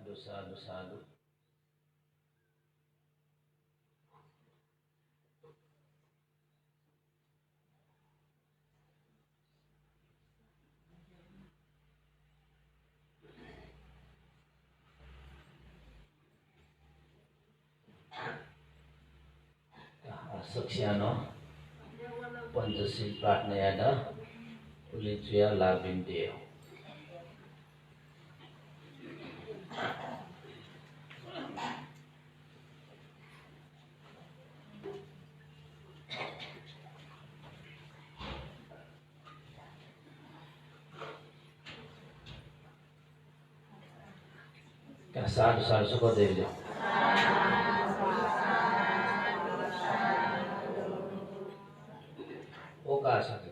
साधु साधु साधु। Saksiano Pancasil Pratnayana Ulitria Labindeo. Sadhu sadhu Sukadev. Oka sadhu.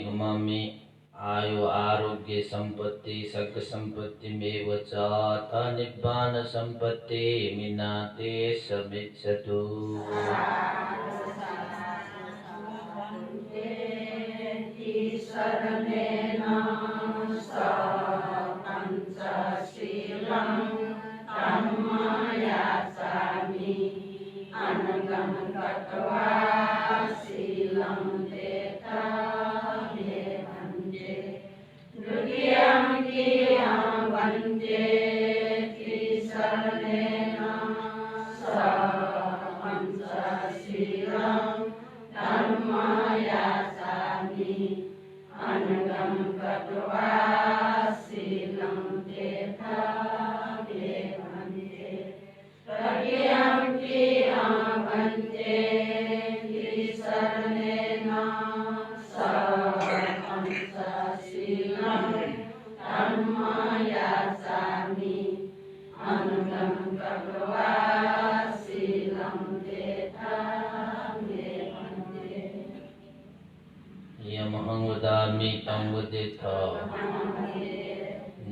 गमामि आयु आरोग्य संपत्ति सग संपत्ति में वचा निब्बान संपत्ति मिनाते समिच्छतु।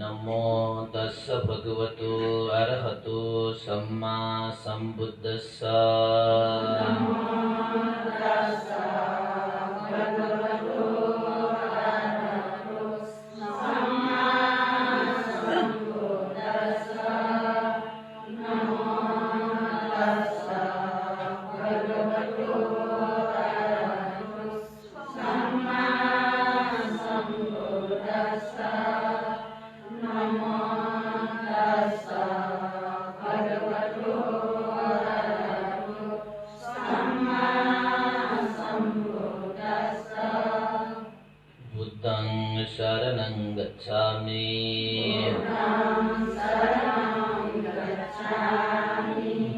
नमो तस्स भगवतो अरहतो सम्मा संबुद्धस्स। शरणं गच्छामि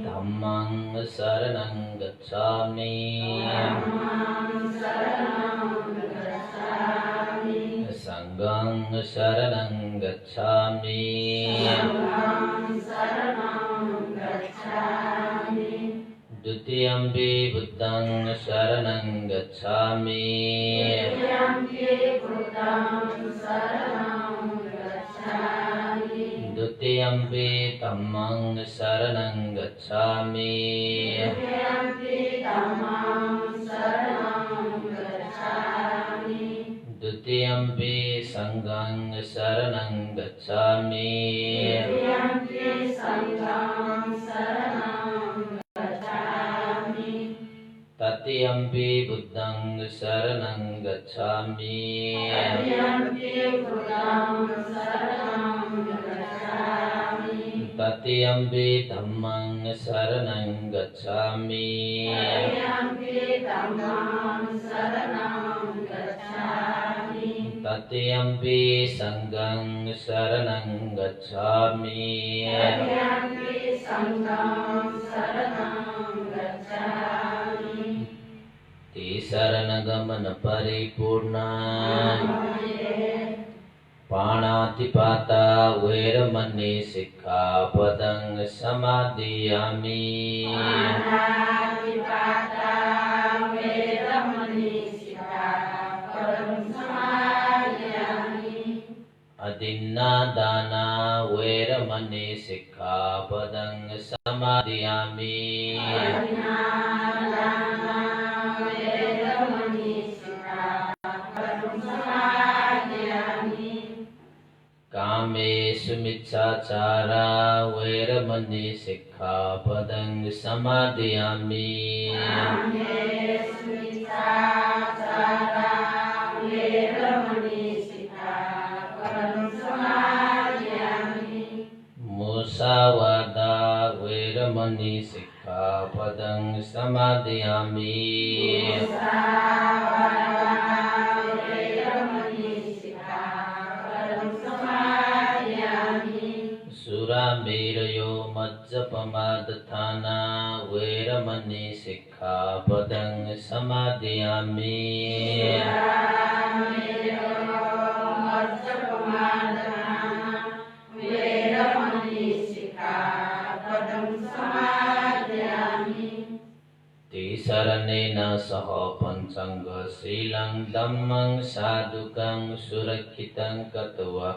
धम्मं शरणं गच्छामि संघं शरणं गच्छामि द्वितीयंपि बुद्धं शरणं गच्छामि द्वितीयंपि धम्मं शरणं गच्छामि द्वितीयंपि संघं शरणं गच्छामि तृतीयंपि बुद्धं शरणं गच्छामि तृतीयंपि धम्मं शरणं गच्छामि Tatyampi Sanghang Saranang Gacchami. Tatyampi Sanghang Saranang Gacchami. Tisaranagamana Paripurna Panatipata Veramani Sikkhapadang Samadhiyami. Panatipata Veramani Sikkhapadang Samadhiyami. Adinnadana Veramani Sikkhapadang Samadhiyami. Adinnadana Veramani Sikkhapadang Samadhiyami. Kame Sumitsachara Veramani Sikkhapadang Samadhiyami. Kame Sumitsachara Veramani Sikkhapadang Samadhiyami. Musavada Veramani Sikkhapadang Samadhiyami. Musavada Veramani Sikkhapadang Samadhiyami. Suramirayo Majjapamadatthana Veramani Sikkhapadang Samadhiyami. Suramirayo Majjapamadatthana Veramani Sikkhapadang Samadhiyami. Tisaranena saha pancanga silang dhammang sadukang surakkitang katva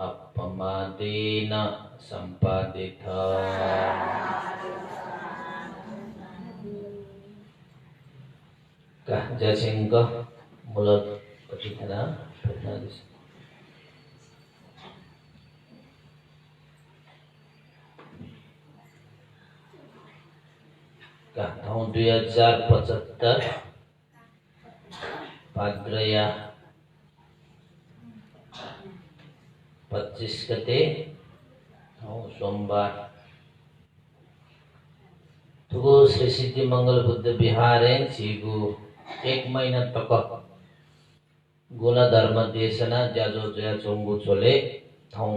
appamadena sampaditha. Kah jasingka mulut petitana petnadis. Kah tahun 2075 Padraya 25 गते सोमवार तुगो श्री सिद्धि मंगल बुद्ध विहारें चीगु 1 महीना तक गोला धर्म देशना जाजो जया चोंगु चोले थाउ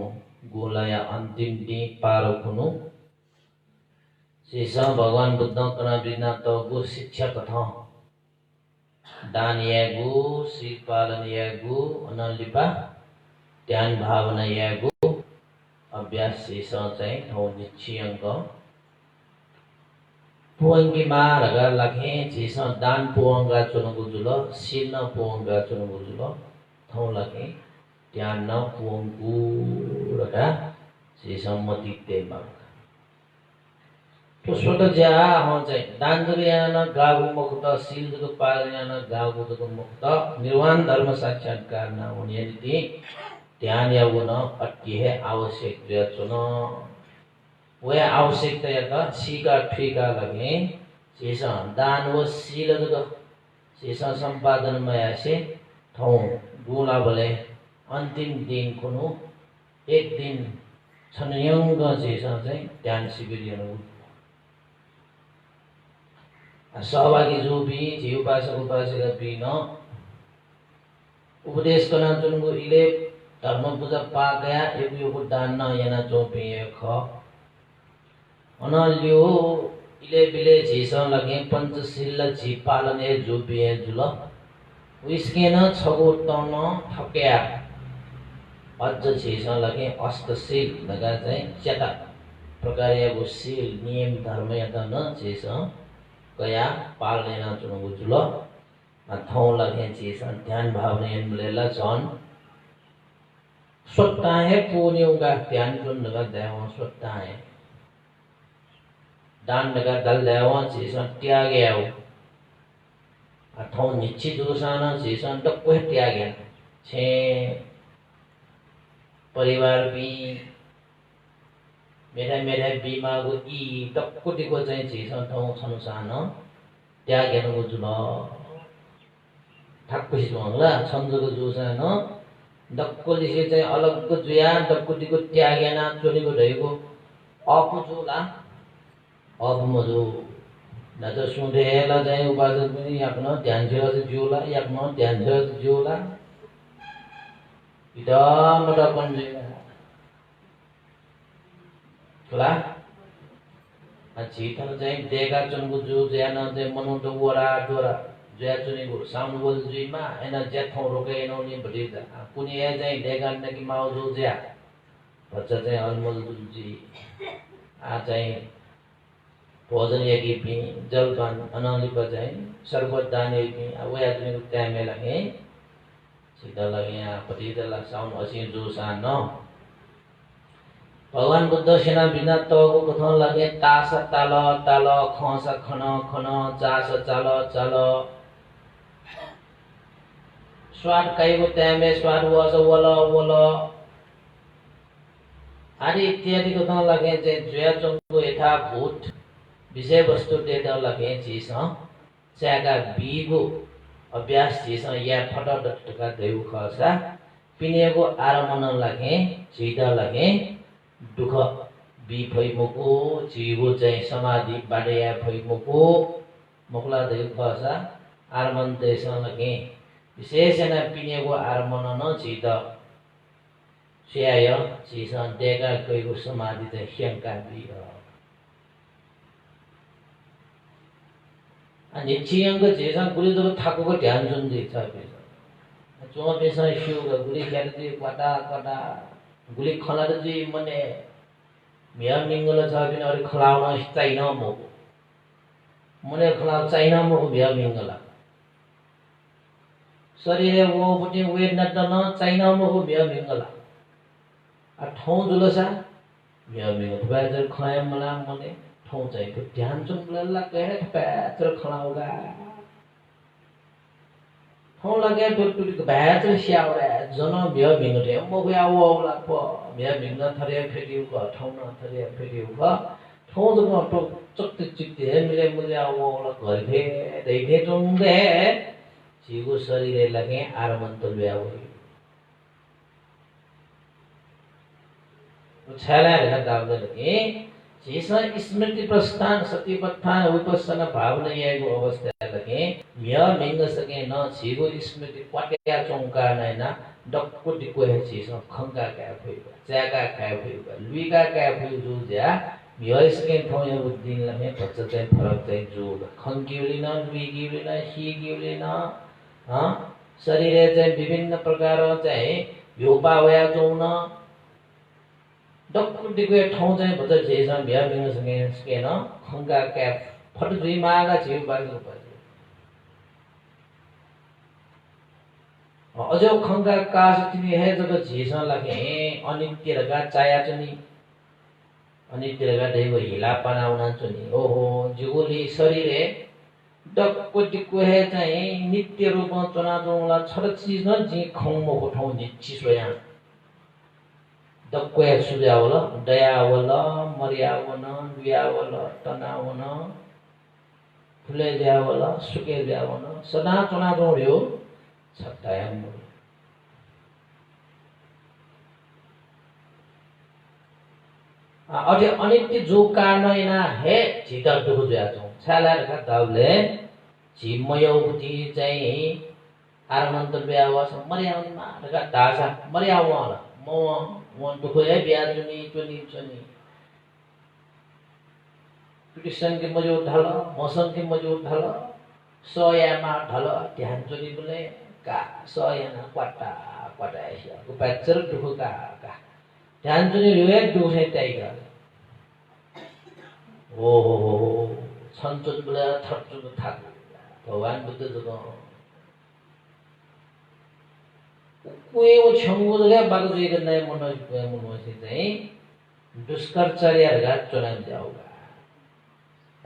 गोला या अंतिम दी पारो खुनु शेषा भगवान बुद्ध कना बिना तो गु शिक्षा कथा दान यागु श्री पालन यागु अनलिपा ध्यान भावना यागु अभ्यास शेषा चाहिँ थाउ निश्चयंग पुंगी मारगा लखे शेषा दान पुंगा चुनगु जुलो शील न पुंगा चुनगु जुलो थाउ लखे ध्यान न पुंगु रगा शेषा मतिते मा तो स्वतः जा हो चाहिँ दान दुर्यान गागु मुक्त शील दुग पालन गागु दुग मुक्त निर्वाण धर्म साक्षात्कार न हुने नीति ध्यान यागुन अति है आवश्यक चुन वे आवश्यकता या सीका ठिका लगे शेष दान व शील दुग शेष संपादन में ऐसे थौ गुला बोले अंतिम दिन कुनु एक दिन छनयंग शेष चाहिँ ध्यान शिविर सहभागी जो भी जीव उपासक उपासिका भी न उपदेश करना चुनको इले धर्म पूजा पा गया एक यो दान न याना चोपी ख अनल्यो इले बिले झिस लगे पंचशील झि पालन ए जो भी है जुल उसके न छगो तन थक्या अझ झिस लगे अष्टशील लगा चाहिँ चेता प्रकार यो शील नियम धर्म या त न झिस कया पालने न चुनको जुल थौ लगे झिस ध्यान भावने लेला जन स्वतः है पुण्यों ध्यान जुन लगा देव स्वतः है दान लगा दल देव झिस त्यागे हो थौ निश्चित दोषाना झिस डक्को त्यागे छे परिवार भी मेरा बीमा गो ई डक्को दिको चाहिँ झिस थौ छनु सान त्यागे न जुल ठाकुसी होला छन्दको जोसान डक्कोलिसे चाहिँ अलगको जुया डक्कुटीको त्यागेना चोलीको ढैको अपुजुला अपुमजु नज सुँधेला चाहिँ उपासक पनि याक्न ध्यान थियो जिउला याक्न ध्यान थियो जिउला Ida mata konje kala chỉ thằng dây đề cả chân của chú dây nó dây mano đồ vora đora dây chân này của sam nó dây mà anh là dây thong rồi cái nó này bật đi ra kuni ấy dây đề cả này cái máu chú dây và dây almond dây dây भोजन यज्ञ भी जलपान अनाली बजाए शरबत दाने भी अब याद में time में लगे सीधा लगे यहाँ पति दला साउंड असीम जो सानो भगवान बुद्ध सेना बिना तो को कथन लगे तास ताल ताल खस खन खन चास चाल चाल स्वाद कई को टाइम में स्वाद वस वल वल आदि इत्यादि कथन लगे जे जया चंगो यथा भूत विषय वस्तु देता लगे चीज चागा बीगो अभ्यास चीज या फटा डटका देउ खसा पिनेको आरमन लगे सीधा लगे दुख बी भइमको जीवो चाहिँ समाधि बाडेया भइमको मकला देउ खसा आरमन देश लगे विशेषण पिनेको आरमन न सीधा स्याय चीज देगा गएको समाधि त ह्यंका बी अनि चियंग जेसा गुली तो ठाकुर को ध्यान सुन दे था बेसा जो बेसा शिव का गुली क्या दे काटा काटा गुली खला दे मने मिया मिंगल था बिन और खलाउना चाइना मो मने खला चाइना मो मिया मिंगल शरीर वो पुटी वेट न न चाइना मो मिया मिंगल आ ठौ जुलसा मिया मिंगल बाजार खाया मला मने ठौ चाहिँ तो ध्यान सुन लला कहे पैत्र खड़ा होगा ठौ लगे तो पैत्र श्याव रे जन बिया बिंगटे म गया वो ला प बिया बिंग थरे फेरिउ क ठौ न थरे फेरिउ क ठौ जको तो चक्त चित्ते मिले मुले वो ला घर भे दैथे तुंगे जीव शरीर लगे आरमंतल व्या हो छला रे दाव लगे जैसा स्मृति प्रस्थान सतिपत्थान विपස්සना भावना यको अवस्था लगे म्या मिंग सके न जीवो स्मृति क्वाट्या चौका नैना डक्को डिको है चीज खंगा का भइबा जागा का भइबा लुइगा का भइ जो ज्या म्या सके थोय बुद्धि लमे भच्च चाहिँ फरक चाहिँ जो खंगिउली न लुइगिउली न हिगिउली न ह शरीर चाहिँ विभिन्न प्रकार चाहिँ योपा वया चौन डक्कुटिको ठाउँ चाहिँ भन्छ जेसा भ्या बिङ सकेन खंगा क्याप फट दुई मागा छिउ बागो पर्छ अझ खंगा कास तिमी हे जब जेसा लगे अनित्य रगा चाया चुनी अनित्य रगा देव हिला पनाउना चुनी ओहो जुगुली शरीरे डक्कुटिको हे चाहिँ नित्य रूपमा चना जोला छड चीज न जी खौमो को ठाउँ निच्ची सोया दक्वे सुजावला दयावला मर्यावना व्यावला तनावना फुले जावला सुके जावना सदा चना जोड्यो छत्तायम अझै अनित्य जो कारणैना हे झिता दुख ज्याछौ छालार का दाउले झिमयौती चाहिँ आरमन्त व्यावास मर्यावना का दासा मर्यावला म वन दुख है बिया चुनी कृष्ण के मजो ढल मौसम के मजो ढल सोयामा ढल ध्यान चुनी बोले का सोयाना क्वाटा क्वाटा ऐसा को पैचर दुख का ध्यान चुनी रुए दुख है ताइगा ओ संचुन बोले थर्चुन थाक भगवान बुद्ध जगह कोही वो छंगो जगह बाग जो ये नए मनो से नहीं दुष्कर्चार्य रगा चुनाव जाओगा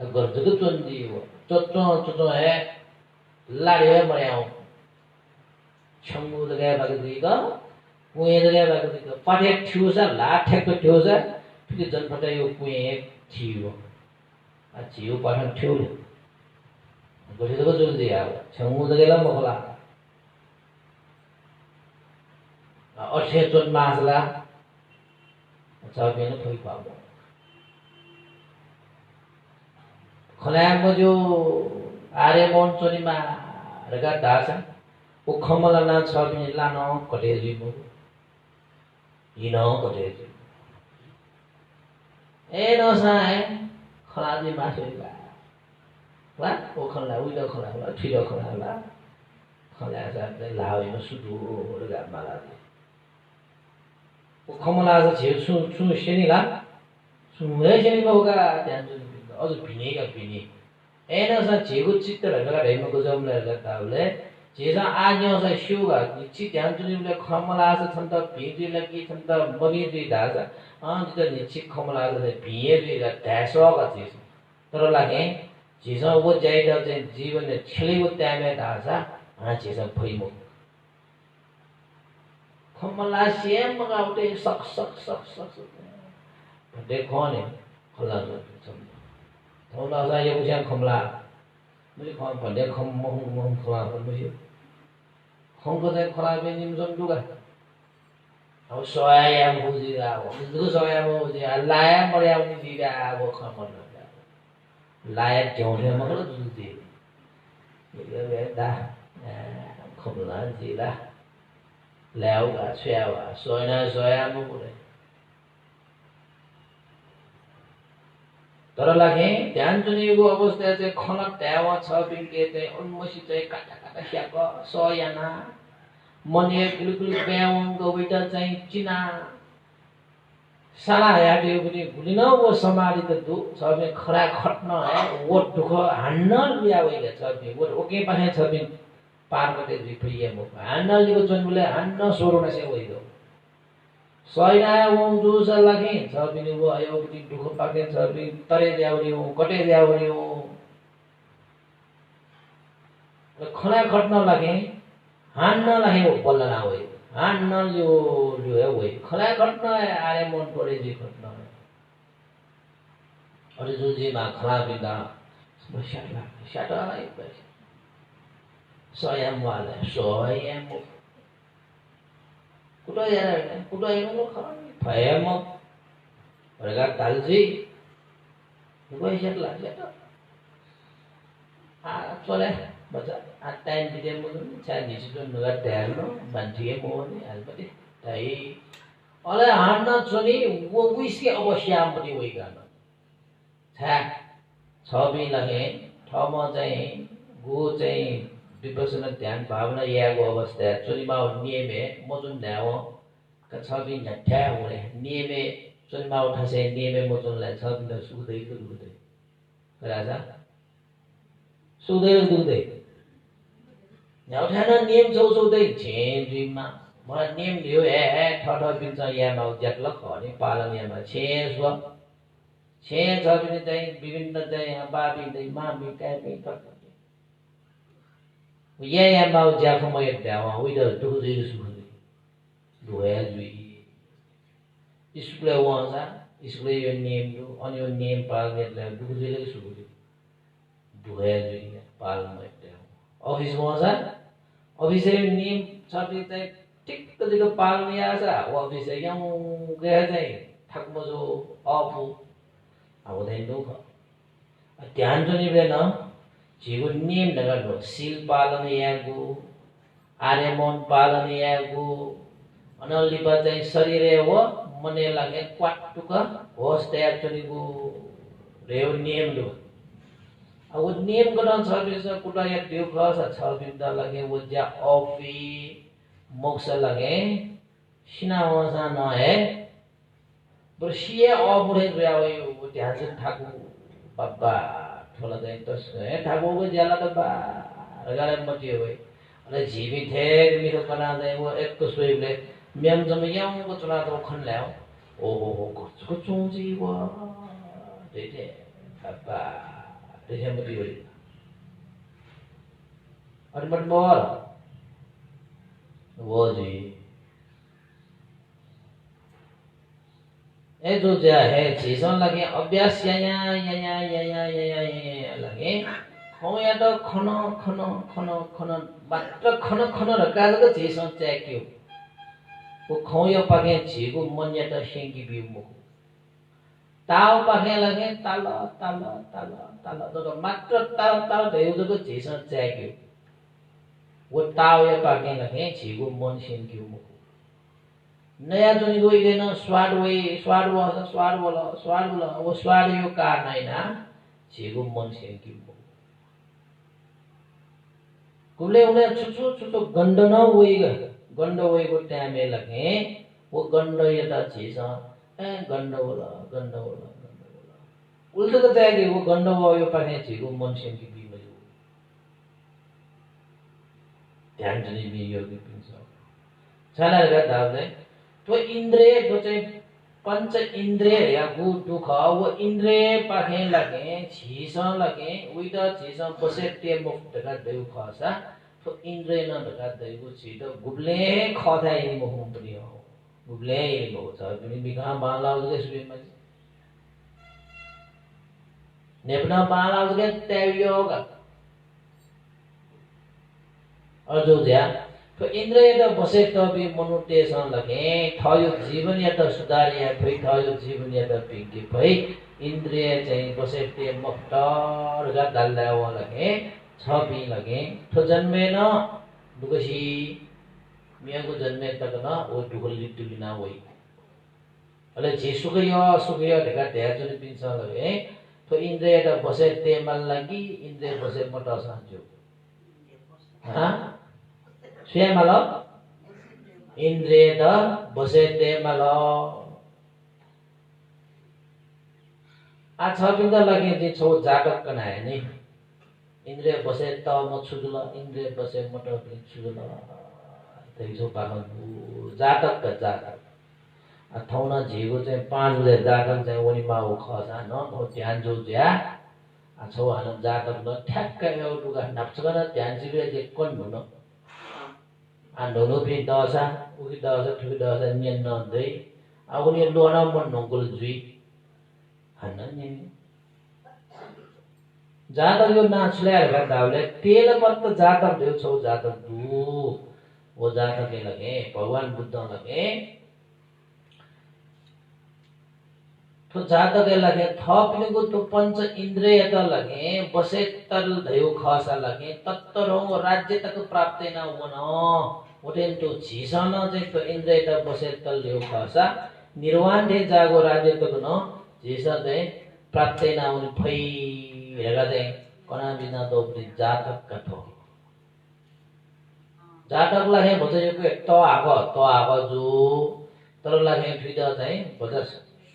अगर जगत चुनदी वो चोटो है लाड़े है मरियाओ छंगो जगह बाग जो ये का कोई जगह बाग जो ये का पाठे ठूसा लाठे को ठूसा फिर जन पता ये कोई एक ठियो अच्छी वो पाठन ठूल गोशी तो चुन दिया छंगो जगह ला मखला अठे चोन मासला चाबिन थोई पाबो खलाम जो आरे मन चोनी मा रगा दासा ओ खमला ना चाबिन लानो कटे जिमो 이너 거래 에너 사에 콜라지 마셔라 와 오콜라 우이도 콜라 튀도 콜라 콜라자 라오이노 수두가 말하지 콜라서 제일 수 신이가 수에 신이가 오가 대한민국 어저 비니가 비니 에너서 제고 찍더라가 레모 그 점을 갖다올래 제사 안녕서 쇼가 지 대한민국에 콜라서 참다 비디라기 참다 머리들이 다자 진짜 니치 콜라서 비에들이가 대소가 되서 들어라게 제사 오 자이다 जीवन छिलेको त्यामे दासा 제사 भइमो खमला सेम मगाउटे सक देखो ने खला थोला सा यो कुछ खमला मुझे खम पड़े खम खला मुझे खम को दे खला पे निम जम दुगा अब सोया मुझे वो दुग सोया मुझे लाया मरे आउनी दिदा वो खमल लाया जोने मगर दुदे ये वेदा खमला दिला लाउगा छयावा सोया मुरे तर लागे ध्यान जुनिएको अवस्था चाहिँ खनक त्यावा छ बिके चाहिँ उन्मसी चाहिँ काटा स्याक सयाना मने बिल्कुल ब्याउन गबैटा चाहिँ चिना साला याटे पनि भुलिन वो समाधि त दु छ बे खरा खट्न है वो दुख हान्न लिया वइले छ बे वो ओके पाहे छ बे पार गते रिफिए मो हान्न लिको जन्मले हान्न सोरोना से वइदो सयना वं जुस लागे छ बिनि वो आयो पनि दुख पाके छ बि तरे ल्याउने हो कटे ल्याउने हो र खना खट्न लागे हान्न लागे हो पल्ला होइ हान्न लियो होइ खना खट्न आए मन परे जी खट्न अरे जो जी मा खला बिदा समस्या शाटा एक सयम वाला सयम कुटो यार भयम mereka talzi gue siapa siapa soalnya baca atain di demo saya di situ negara daerah banjir mau ni albat tapi oleh anak soni वो इसके अवश्य पनि वही गर्न छ छबी लगे ठमा चाहिँ गो चाहिँ विपसना ध्यान भावना याको अवस्था चोरीमा नियमे मजुन ध्याव छबी झट्या हुने नियमे चोरीमा उठासे नियमे मजुनलाई छबी न सुदै दुदै राजा सुदै दुदै न्याउठाना नियम चौचौदै छेन्जीमा मलाई नियम दियो ठठ बिन्छ यामा ज्याक लख अनि पालन यामा छेस्व छे छ पनि चाहिँ विभिन्न चाहिँ बाबी दै मामी कामी तक या माउ ज्याक म एक ध्यावा उइद दुदै सुदै दुहे जुइ स्कुल वंसा स्कुल यो नियम जो अनि यो नियम पालनेलाई दुदैले सुदै दुहे जुइ पालन एक ध्यावा अफिस वंसा अफिस नियम छ चाहिँ ठिक्क दिको पाल्ने आसा अफिस यहाँ गए चाहिँ थाक्मो जो अफु अब चाहिँ दुख ध्यान जो निभेन जीवन नियम नगर्नु सील पालन यागु आर्यमन पालन यागु अनलिपा चाहिँ शरीर हो मने लागे क्वाटुक होस् तयार चनिगु रेउ नियम दु अब नियम गर्न छ बिस कुटा या त्यो खस छ बिन्दा लागे वो जा अफी मोक्ष लगे सिनावसा न है बरसिए अबुढे गयो वो ध्यान से ठाकु बाबा थोला चाहिँ तस है ठाकु को ज्याला त बा गरे मति होय अरे जीवित है मेरो कना चाहिँ वो एक तो सोइले म्याम जम याउ को चला त खन ल्याउ ओ को चोंजी वो देते बाबा देखे मति होय अरे मत बोल वो जी ए जो जा है चीजों लगे अभ्यास या लगे खो या तो खनो मात्र खनो रखा तो चीजों चेक क्यों वो खो या पाके चीजों मन या तो शेंगी भी मुको ताव पाके लगे ताला तो मात्र ताव देव तो चीजों चेक क्यों वो ताव या पाके लगे चीजों मन शेंगी मुको नयाँ जुनी गइदैन स्वाद बोला अब स्वाद यो कारण होइन झिगो मन सेंकी कुले उन्हें छुछो गंड न वही को टाइम लगे वो गंड यता चीज गंड बोला उल्टे तो जाएगी वो गंड वो यो पाने झिगो मन सेंकी भी मजो ध्यान जुनी भी योगी पिंसा छाना लगा दावले तो इंद्रिय जो चाहिँ पंच इंद्रिय या गु दुख वो इंद्रिय पाखे लगे छीसा लगे उइदा छीसा बसे ते मुक्त का देउ खासा तो इंद्रिय न का देउ छी तो गुबले खथा इ मुख पनि हो गुबले इ मुख छ पनि बिगा बालाउ के सुबे मा नेपना बालाउ के तेयोग और जो ज्या तो इंद्रिय तो बसे तो भी मनुटेशन लगे थयो जीवन या तो सुधारिया भई थयो जीवन या तो पिंकी भई इंद्रिय चाहिँ बसे ते मक्टर गा दल्लाव लगे छबी लगे तो जन्मे न दुगसी मिया को जन्मे तक न वो दुगली दुलिना वही अले जे सुखय ढका ढ्या जुन पिन्छ लगे तो इंद्रिय तो बसे ते मन लगी इंद्रिय बसे मटा साजो हां स्वयं इंद्रिय द बसे ते malo अच्छा बिंद लगे जे छो जागक कनाय नि इंद्रिय बसे त म छुजुला इंद्रिय बसे मट पनि छुजुला त्यही छो पाखन जातक का जातक अथौना झिगो चाहिँ 5 ले जातक चाहिँ वनी माउ खसा न हो ध्यान जो ज्या छो हान जातक न ठ्याक्क एउटुका नाप्चगन ध्यान जिबे जे कोन भन Ando no pi dosa, uki dosa, tuki dosa, nyen non dei. Aku ni luana mon nongkul zui. Hana nyen. Jatar yo नाचले हरका दावले तेल मत जातर देव छौ जातर दू वो जातर के लगे भगवान बुद्ध लगे तो जातर के लगे थपने को तो पंच इंद्रिय त लगे बसे तरल दयो खासा लगे तत्तरों राज्य तक प्राप्त न होना उठेन तो झिसन चाहिँ तो इंद्रिय त बसे तल दयो खासा निर्वाण थे जागो राज्य तक न झिसा चाहिँ प्राप्त न हुने फै हेरेर चाहिँ कना बिना तो जातक कथो जातक लागे भन्छ यो आगो जो तर लागे फिदा चाहिँ भन्छ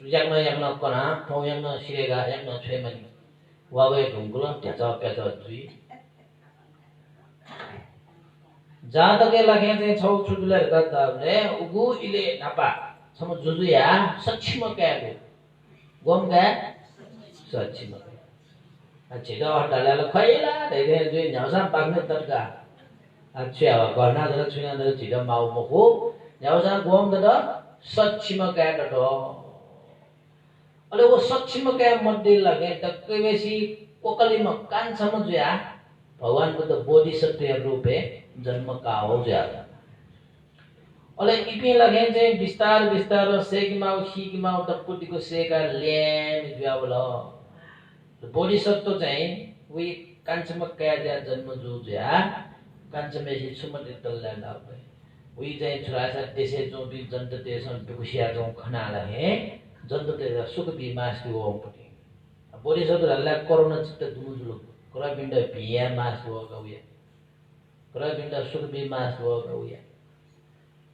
याक्न कना थौ याक्न सिरेगा याक्न छेमनी वावे ढुंगुल ट्याचा प्याचा जुई जातक लागे चाहिँ छौ छुजुले गर्दाले उगु इले नापा सम जुजुया सक्षम क्यागो गोमगा सक्षम छिटो हटाले खैला धेरै जुई न्याउसा पाक्ने तर्का अच्छा गर्ना जरा छुना जरा छिटो माउ मको न्याउसा गोम त सक्षम क्याटो अले वो सक्षम क्या मध्ये लगे तक बेसी कोकली में कान समझ या भगवान को तो बोधिसत्व रूपे जन्म का हो जाता अले इपे लगे जे विस्तार सेक माउ खीक माउ तपुटी को सेका लेम ज्यावला तो बोधिसत्व चाहिँ वी कान्छम क्या जा जन्म जो ज्या कान्छमेसी सुमति तल्ला लाउ वी चाहिँ छुरासा देशे जो भी जन्त देशन दुखिया जो खना लगे जन्त ते सुख बिमास हो पटी बोधिसत्वहरुलाई करुणा चित्त दुमुजुलो कराबिण्ड भिया मास हो गउया कराबिण्ड सुख बिमास हो गउया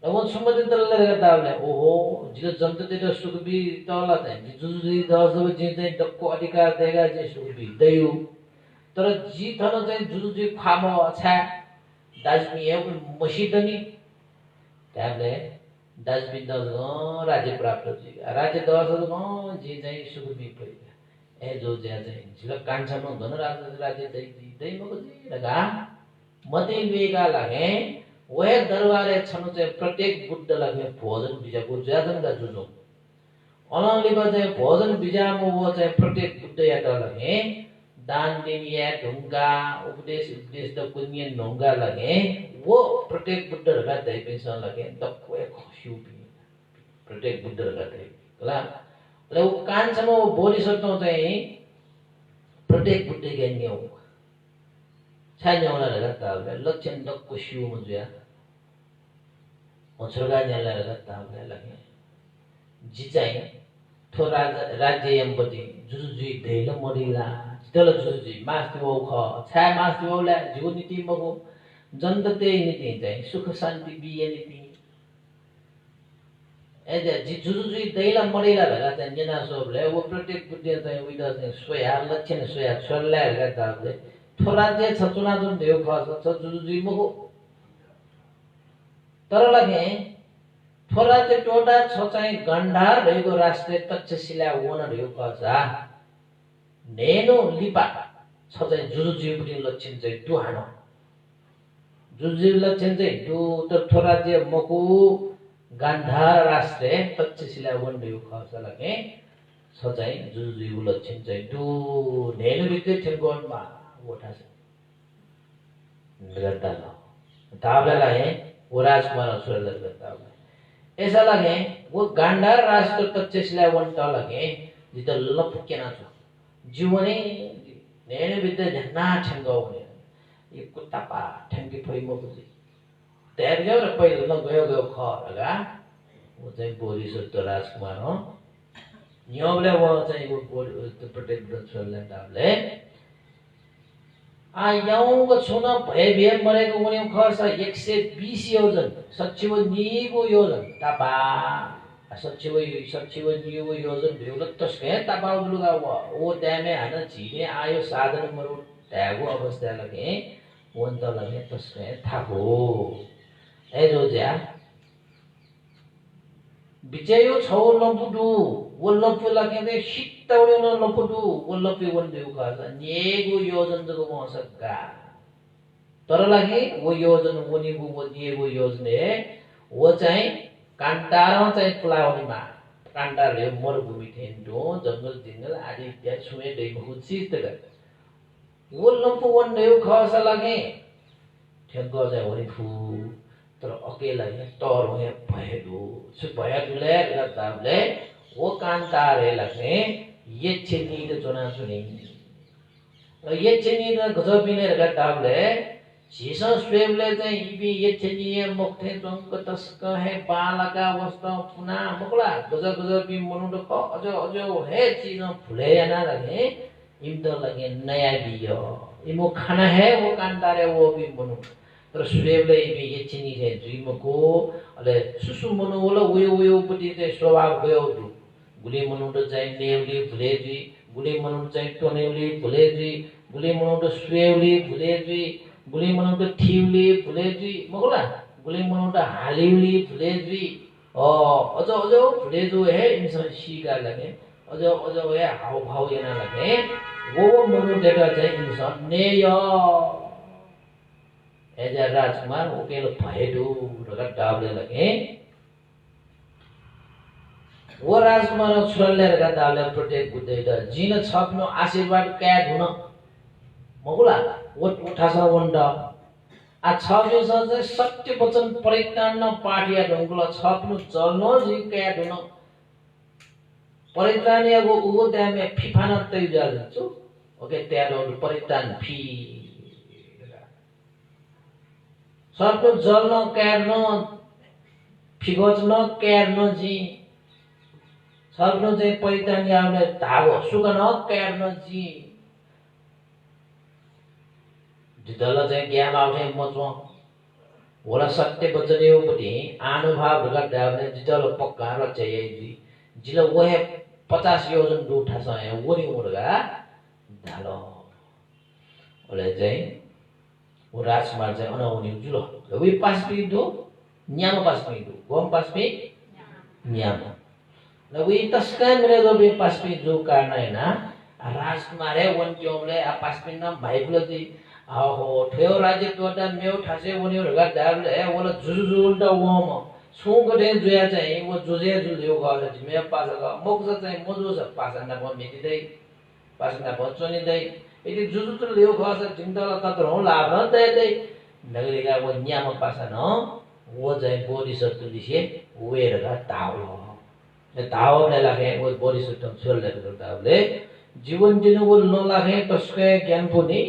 अब सुमति तल्ला गर्दाले ओहो जिले जन्त ते सुख बि तल्ला चाहिँ जुजुजी दसो जे चाहिँ डक्को अधिकार देगा जे सुख बि दयु तर जी थन चाहिँ जुजुजी खामो अच्छा दाजमी एउ मसिदनी त्याले दाजमी दस राज्य प्राप्त जी राज्य दस जी चाहिँ सुख बि पइ ए जो ज्या चाहिँ जिले कान्छमा धन राज्य दै मको जी लगा मते वेगा लागे वह दरबारे छनु चाहिँ प्रत्येक बुद्ध लगे भोजन बिजाको ज्यादन का जुजो अनले चाहिँ भोजन बिजामो वो चाहिँ प्रत्येक बुद्ध या त लगे दान दिनिया ढुंगा उपदेश त कुन्य ढुंगा लगे वो प्रत्येक बुद्ध का दै पेसन लगे दक्को एक खुशुपी प्रत्येक बुद्ध का दै होला ले वो कान्छमा वो बोधिसत्व चाहिँ प्रत्येक बुद्ध के न्यौ छान्यौला लगता है लक्षण दक्को शिव मुझे ओछरगा न्याला ताबले लगे जिचाइ थो राज्य यमपति जुजुजुइ दैल मरिला जितल जुजुजुइ मास्तिवौ ख छा मास्तिवौला जीवन नीति मगो जनते नीति चाहिँ सुख शान्ति बिये नीति एजे जुजुजुइ दैल मरिला भला चाहिँ जना सबले वो प्रत्येक बुद्धि चाहिँ उइदा चाहिँ सोया लक्षण सोया छल्ला हेरेर ताबले थो राज्य छ चुना जुन देउ ख छ जुजुजुइ मगो तर लगे थोरा चाहिँ टोटा छ चाहिँ गण्डार भएको राष्ट्रिय तक्षशिला वन भएको छ नेनो लिपा छ चाहिँ जुजुजुपुटी लक्षण चाहिँ दुहानो जुजुजु लक्षण चाहिँ दु त थोरा चाहिँ मकु गान्धार राष्ट्रिय तक्षशिला वन भएको छ लगे छ चाहिँ जुजुजु लक्षण चाहिँ दु नेनो भित्र ठेगोनमा वटा छ निरन्तर ताबला है वो राजकुमार असुर लगता है ऐसा लगे वो गांधार राष्ट्र तक्षशिला वन ता लगे जित लपके ना छ जीवने नेने बिते झन्ना ठंगो हुने ये कुत्ता पा ठंगी फई मोकुजी तेर जो र पहिले ल गयो ख लगा वो चाहिँ बोरी सत्य राजकुमार हो न्योले वो चाहिँ वो प्रोटेक्ट द छोले दाले आ याउँको छुन भए भए मरेको उनी खर्च 120 योजन सचिव निको योजन तापा सचिव निको योजन भेउल तस्के तापा लुगा ओ त्यामे हान झिने आयो साधन मरु ट्यागो अवस्था लगे वन्त लगे तस्के थाको ए जोज्या बिचयो छौ लम्पुडु वल्लपु लगे शित्तौडे न लम्पुडु वल्लपु वन देउ का नेगो योजन जको मसक्का तर लगे वो योजन वनिगु वो दिएको योजने वो चाहिँ कान्टार चाहिँ फुलाउनीमा कान्टारले मरुभूमि थेन्डो जंगल जंगल आदि इत्यादि सुमे दैको चिज तक वो लम्पु वन देउ खस लगे ठेगो चाहिँ वनि फु तर अकेला है तौर हुए भयदु सु भयदुले गताबले वो कान्तारे लगे ये चेनी द जोना सुनि ये चेनी द गजबिने गताबले जीसस स्वेबले चाहिँ इबी ये चेनी मुक्थे जंक तस्क है बालका वस्ता पुना मकला गज बि मनुड ख अजो है चीज फुले ना लगे इम तो लगे नया बियो इमो खाना है वो कान्तारे वो बि मनु तर स्वेबले इबी ये चेनी है जुइमको अले सुसु मनु होला उयो पति चाहिँ स्वभाव गयो गुली मनुड चाहिँ नेवली भुलेजी गुली मनुड चाहिँ टोनेवली भुलेजी गुली मनुड स्वेवली भुलेजी गुली मनुड थिवली भुलेजी मगला गुली मनुड हालिवली भुलेजी अजो भुलेजो है इनसे सीगा लगे अजो है हाउ भाव येना लगे वो मनुड डेटा चाहिँ इनसे नेय एजा राजकुमार ओकेल भएदु रगत डाबले लगे वो राजकुमार छुरले रगत डाबले प्रत्येक बुद्धेदा जिन छप्नो आशीर्वाद क्या धुन मगुला वो उठासा वन्डा आ छप्यो चाहिँ सत्य वचन परित्राण पाठिया ढंगला छप्नो चल्नो जी क्या धुन परित्राणियाको उगो त्यामे फिफाना तै जाजु ओके त्यारो परित्राण फी सबको जल्न क्यार्न फिगोच्न क्यार्न जी सबको चाहिँ परित्राणी आउने धागो सुकन क्यार्न जी जितल चाहिँ ज्ञान आउने मचो होला सत्य वचन यो पनि अनुभाव रगत दाउने जितल पक्का र चाहिए जी जिल वहे 50 योजन उठा सय वनी मुर्गा धालो ओले चाहिँ वो राजकुमार चाहिँ अनाउनी जुलो वे पासपी दो न्याम पासपी दो गोम पासपी न्याम न वे तस्का मेरे दो वे पासपी जो कारण है ना राजकुमार है वन क्योंले आ पासपी ना भाई बोले थी आहो ठेव राज्य तो ता मेव ठासे वनी रगा दाबले है वो जुजुजु दा वम सोंग दे जुया चाहिँ वो जुजे जुल्यो गरे मे पासगा मोक्स चाहिँ मोजो छ पासना ब मेति दे पासना बच्चोनी दे यदि जुजुजु लियो खस जिंदला तत्र हो लाभ न दे नगरीका वो न्याम पासन वो चाहिँ बोधिसत्व दिसे वेरगा ताव तावले लागे वो बोधिसत्व छोले तावले जीवन दिनु वो न लागे तस्के ज्ञान पुनि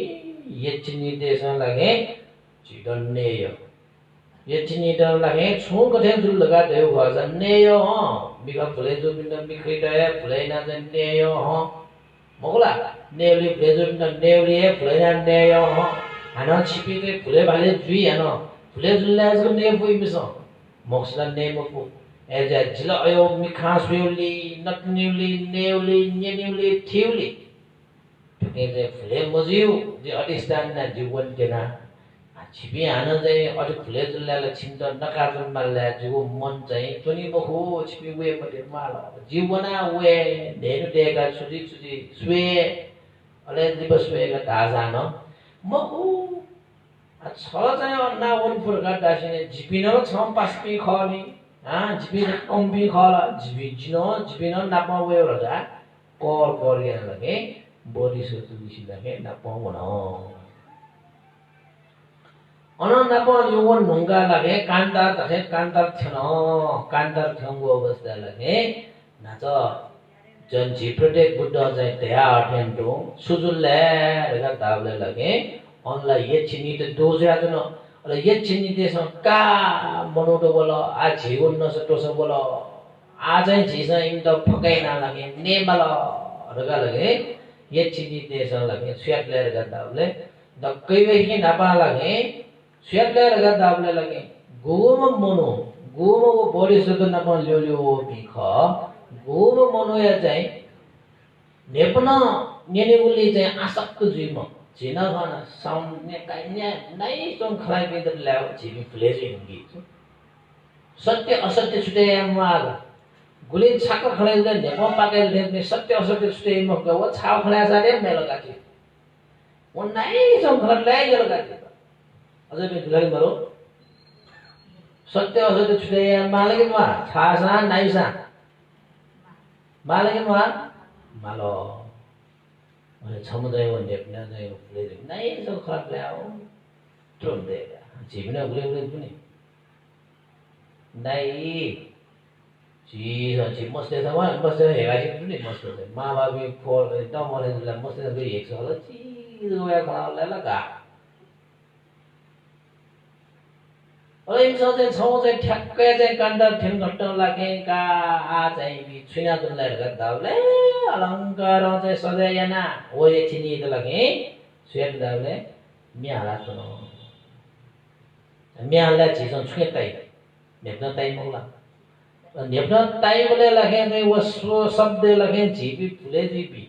ये चिनी देश लागे चिदन्नेय ये चिनी तो लगे छू कथे जुल लगा दे हो जा ने यो हो बिका फुले जो बिना बिखै दे फुले ना जे ने यो हो मोगला नेवली फुले जो बिना नेवली है फुले ना ने यो हो हाना छिपी दे फुले भाले जुई हाना फुले जुल ला जो ने बुई मिसो मोक्सला ने मको एजा जिला अयो मिखा सुली नटनिवली नेवली नेनिवली थिवली एजे फुले मजिउ जे अधिष्ठान ना जीवन केना छिपी हाना चाहिँ अझ फुले जुल्लालाई छिन्द नकार्जुन माल्ला जिउ मन चाहिँ तुनी मखो छिपी वे मटे माल जीवना वे धेनु देगा छुजी छुजी स्वे अले दिवस वेगा दाजान मखो छ चाहिँ अन्ना वन फुर्का दासिने झिपिन छम पास्पी खनी झिपिन कम्पी खला झिपिन नापा वे रगा कर कर गेन लगे बडी सोतु दिसि लगे नापा वन अननापो युवन नुंगा लगे कांतार तथे कांतार थंगो अवस्था लगे ना तो जन जी प्रत्येक बुद्ध चाहिँ त्या अटेन्टो सुजुलले रेगा दाबले लगे अनला ये छिनी त दोजा जन अले ये छिनी देश का मनोटो बोलो आ जीवन नसटो स बोलो आ चाहिँ झिसा इन त फकै ना लगे नेमल रेगा लगे ये छिनी देश लगे स्याटले रेगा दाबले दक्कै वेही नापा लगे स्याटले रेगा दाबले लगे गोम मनो गोम को बडी सतो नपा ल्यो बिख गोम मनो या चाहिँ नेपन नेनेउली चाहिँ आसक्त जुइम झिन भन साउन्ड ने काइन्या नै सों खलाइ बेदर ल्याउ झिमी फ्लेज हिंगी सत्य असत्य छुटे माग गुली छाक खलाइ दे नेपो पाके ले सत्य असत्य छुटे म गव छाव खलाइ सारे मेल गाची वो नै सों खलाइ ल्याइ गेल गाची अझै बे दुलाइ मरो सत्य असत्य छुटे मालगे मा छासा नाइसा मालगे मा मालो अरे समुदाय वन देपना नै उले नै सो खलाइ ल्याउ ट्रोन दे जीवना उले उले पनि नै जी मस्ते sama मस्ते हेगा चाहिँ पनि मस्ते माबाबी खोल एकदम मले जुला मस्ते बे एक होला ची गया खला लगा अरे इनसो चाहिँ छौ चाहिँ ठ्याक्कै चाहिँ काण्डर ठेन घट्ट लागे का आ चाहिँ बि छुना दुनलाई गर्दाले अलंकार चाहिँ सजायना ओ ये छिनी त लगे स्वेत दाले म्याला सुनो म्याला छिसन छुकेतै नेप्न ताइ मोला नेप्न ताइ बोले लगे चाहिँ वो शब्द लगे झिपी फुले झिपी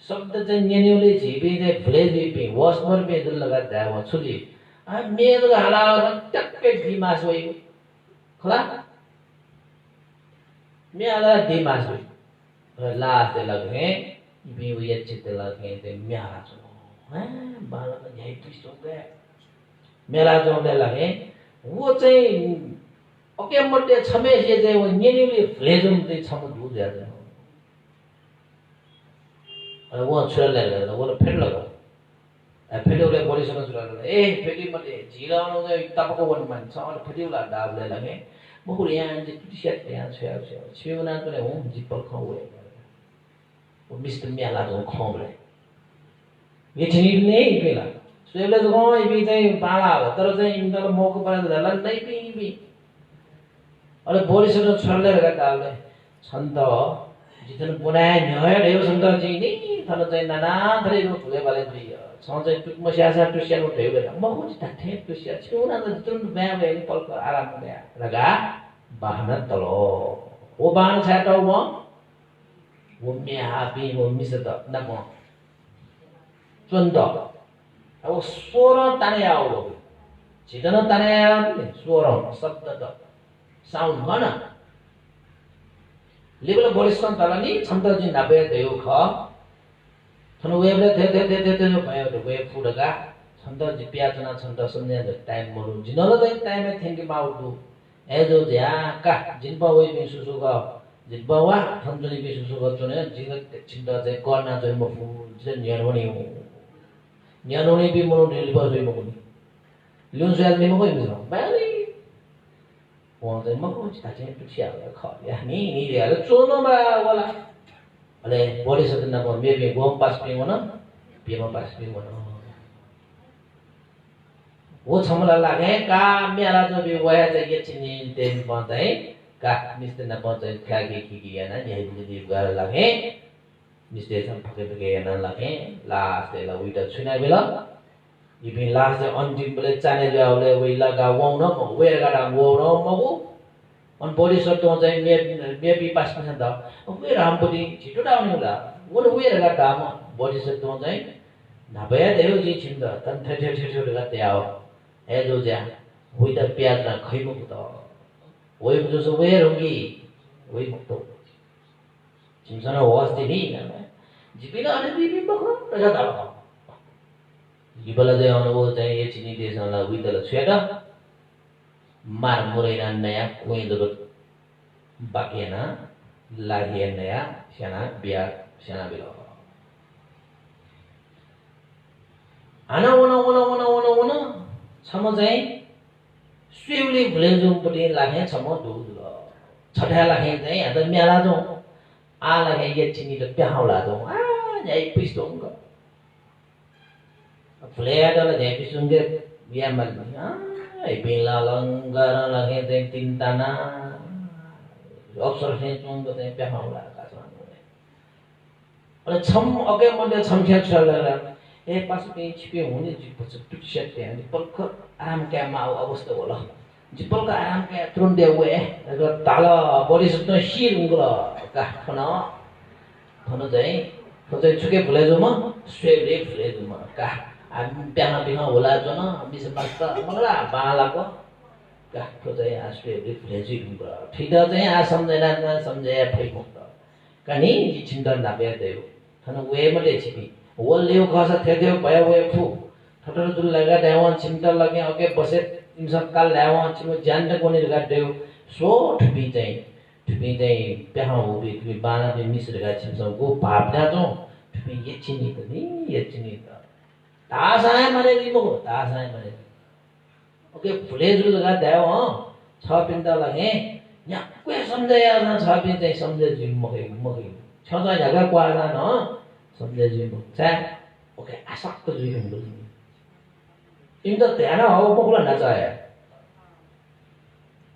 शब्द चाहिँ नेनेउले झिपी चाहिँ फुले झिपी वसमर पे दुल लगा दा वो छुली आ मेरो हाला टक्कै दिमास वइ खला म्याला दिमास वइ लास्ट लगे बि उय चित लगे ते म्याला छ बाला यही त्रिस्तो गए मेला जोले लगे वो चाहिँ ओके मटे छमे जे चाहिँ वो नेनेउले फ्लेजम चाहिँ छम दुजा छ अ वो छले लगे वो फेर लगा फेडोले बडिसन सुराले ए फेडी मटे जिलाउनु चाहिँ तपको वन मान्छ अनि फेडीला डाबले लगे मखुर यहाँ चाहिँ टिसेट यहाँ छेउना पनि हो जिपल खौए वो मिस्टर म्याला जो खौले येठिनी नै बेला सुले जो इबी चाहिँ बाला हो तर चाहिँ इन्दर मौको परेर झला नै बि अले बडिसन छरले लगा डाबले छन्त जितन बनाए न्याय देव संत जी नि थन चाहिँ नाना थरी रो फुले बाले जी सञ्चय टुकमा स्यासा टुस्यानो ठेउले म कुन ठे टुस्या छुना त जुन ब्याम ले पल्क आराम गया लगा बाहन तलो ओ बाहन छाटौ म वो मे हापी वो मिस त नम चन्द अब स्वर ताने आउ छिटन ताने स्वर शब्द त साउन्ड भन लेबल बरिसन तलनी छन्द जी नबे देउ ख थन वेबले थे जो भयो त वेब फुडगा छन्द जी प्याचना छन्द सम्झ्या टाइम मरु जिनल त टाइम थ्यांक यू माउटु एजो ज्या का जिनपा वे बिसुसु ग जिनपा वा थन्जली बिसुसु ग चने जिन छिन्द चाहिँ कर्ना चाहिँ म फु जे न्यानोनी हो न्यानोनी बि मरु डिलिभर जइ मगुनी लिउन स्याल नि मगु इमिस बाली वो चाहिँ मगु चिता चाहिँ टुसिया ख या नि रे चोनो बा वाला अले बडी सदन न मेबे गोम पास पे वन पेमा पास पे वन वो छमला लागे का मेला जो भी वया चाहिँ ये चिनी देन पहुँचाइ का मिस्ते न पहुँचाइ खाके खिकी ना यही बुद्धि गएर लागे मिस्ते सम फके ना लागे लास्ट ला उइटा छुना बेला इबिन लास्ट अन्तिम बेला चाने जाउले वे लगा वौ न वे गाडा वो न मगु अन बडी सटो चाहिँ मेबी पास पर्सेन्ट द वे रामपुरी छिटो डाउने होला वो वे गाडा म बडी सटो चाहिँ नभए देउ जी छिन्द तन ठेठे लगाते आओ ए जो जा हुई त प्याज ना खै मुक्त वही जो सो वे रोगी वही मुक्त छिमसन वास्ते नि न जिपिला अने बिबि बखो रगा दाल जिबला चाहिँ अनुभव चाहिँ ये चिनी देशला उइ त छेदा मार मुरैना नया कोइ दब बाकी ना लागि नया सेना बिया सेना बिलो आना वना छम चाहिँ स्विउली भुलेजुङपट्टि लागे छम दुध छठा लागे चाहिँ अझ मेला जाउँ आ लागे ये चिनी त प्याउला जाउँ आ जाइ पिस्तोङ फुलेडला जाइ पिस्तोङके बियामा आ बेला लङ्गर लागे चाहिँ तीन तना अक्सर चाहिँ चोङ चाहिँ प्याउला कासमा अनि छम अगे मन्दिर छमख्या छलेर ए पास पे छिपे हुने जिपछ टुटसेट के अनि पल्क आराम क्या मा अवस्था होला जिपल्क आराम क्या तुरन्त वे र ताल बडी सुत्न शिर उंगल का खन चाहिँ खोजै छुके भुलेजो म स्वेले भुलेजो म का हामी बिहान बिहान होला जन बिस मास्त मलाई बालाको का खोजै आस्वेले भुलेजो उंगल ठीक चाहिँ आ सम्झेना सम्झे फै मुक्त कनी जि चिन्तन नाबे देउ खन वे मले छिपी वो लियो खासा थे देव पाया वो फू ठटर दुल लगा देवा चिंता लगे ओके बसे इन सब काल लेवा चिम जान तक कोने लगा देव सो ठुपी चाहिँ प्याहा हो भी बाना भी मिस लगा चिम सब को भाप जा तो ठुपी ये चिनी तो नहीं ये चिनी तो तासाय मारे दी मको तासाय मारे ओके फुले जुल लगा देवा छ पिंता लगे या कोई समझे यार ना छ पिंता चाहिँ समझे जिम मके छ त जगह क्वाजा न समझे जी मुक्ता ओके आसक्त जुई हुँदो इन त ध्यान हो पकला नचाए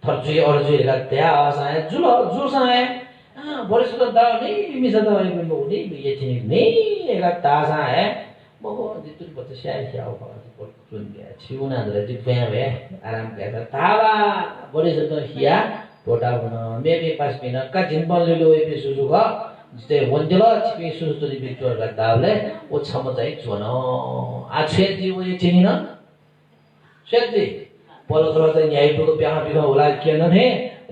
थर जुई और जुई का त्या आसाए जुलो जुसाए बरिस त दा नै मिसा त अनि म उनी ये थिन नै एका तासा है मको जितु बच्चा स्याइ स्याउ भन्छ जुन के छिउना दले दिप्या भए आराम के ताला बरिस त हिया टोटा बन मेबी पास बिना का जिनबल लेलो एपि सुजुगा जस्तै वन्देला छिपी सुस्तुरी बिचोर गर्दाले ओ छम चाहिँ चोन आ छेजी ओ चिनी न छेजी पलकला चाहिँ न्यायपुको प्याहा बिहा होला के न हे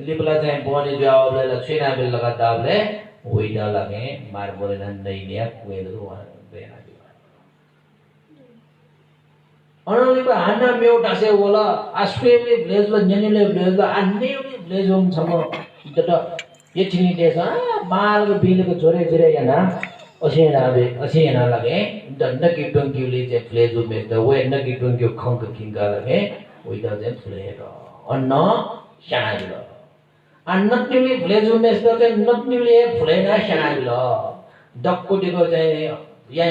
लिपला चाहिँ बने जावले छेना बेल लगा दाबले होइदा लगे मार बोले न नैनिया कुएलो वा बेना बिहा अनलिको हान्ना मेउटा से होला आस्वेले ब्लेजले न्यानिले ब्लेजले अन्नेले ब्लेजोम छम त ये चिनी देश माल बिल को जोरे जोरे या ना असेना लगे दंड की टंकीली जे फ्लेजो में द वे न की टंकी खंक किंगा लगे वे द जे फ्लेरो अन्न शानाबिलो अन्न टिली फ्लेजो में द जे नटिली फ्लेना शानाबिलो डक्को दिको चाहिँ या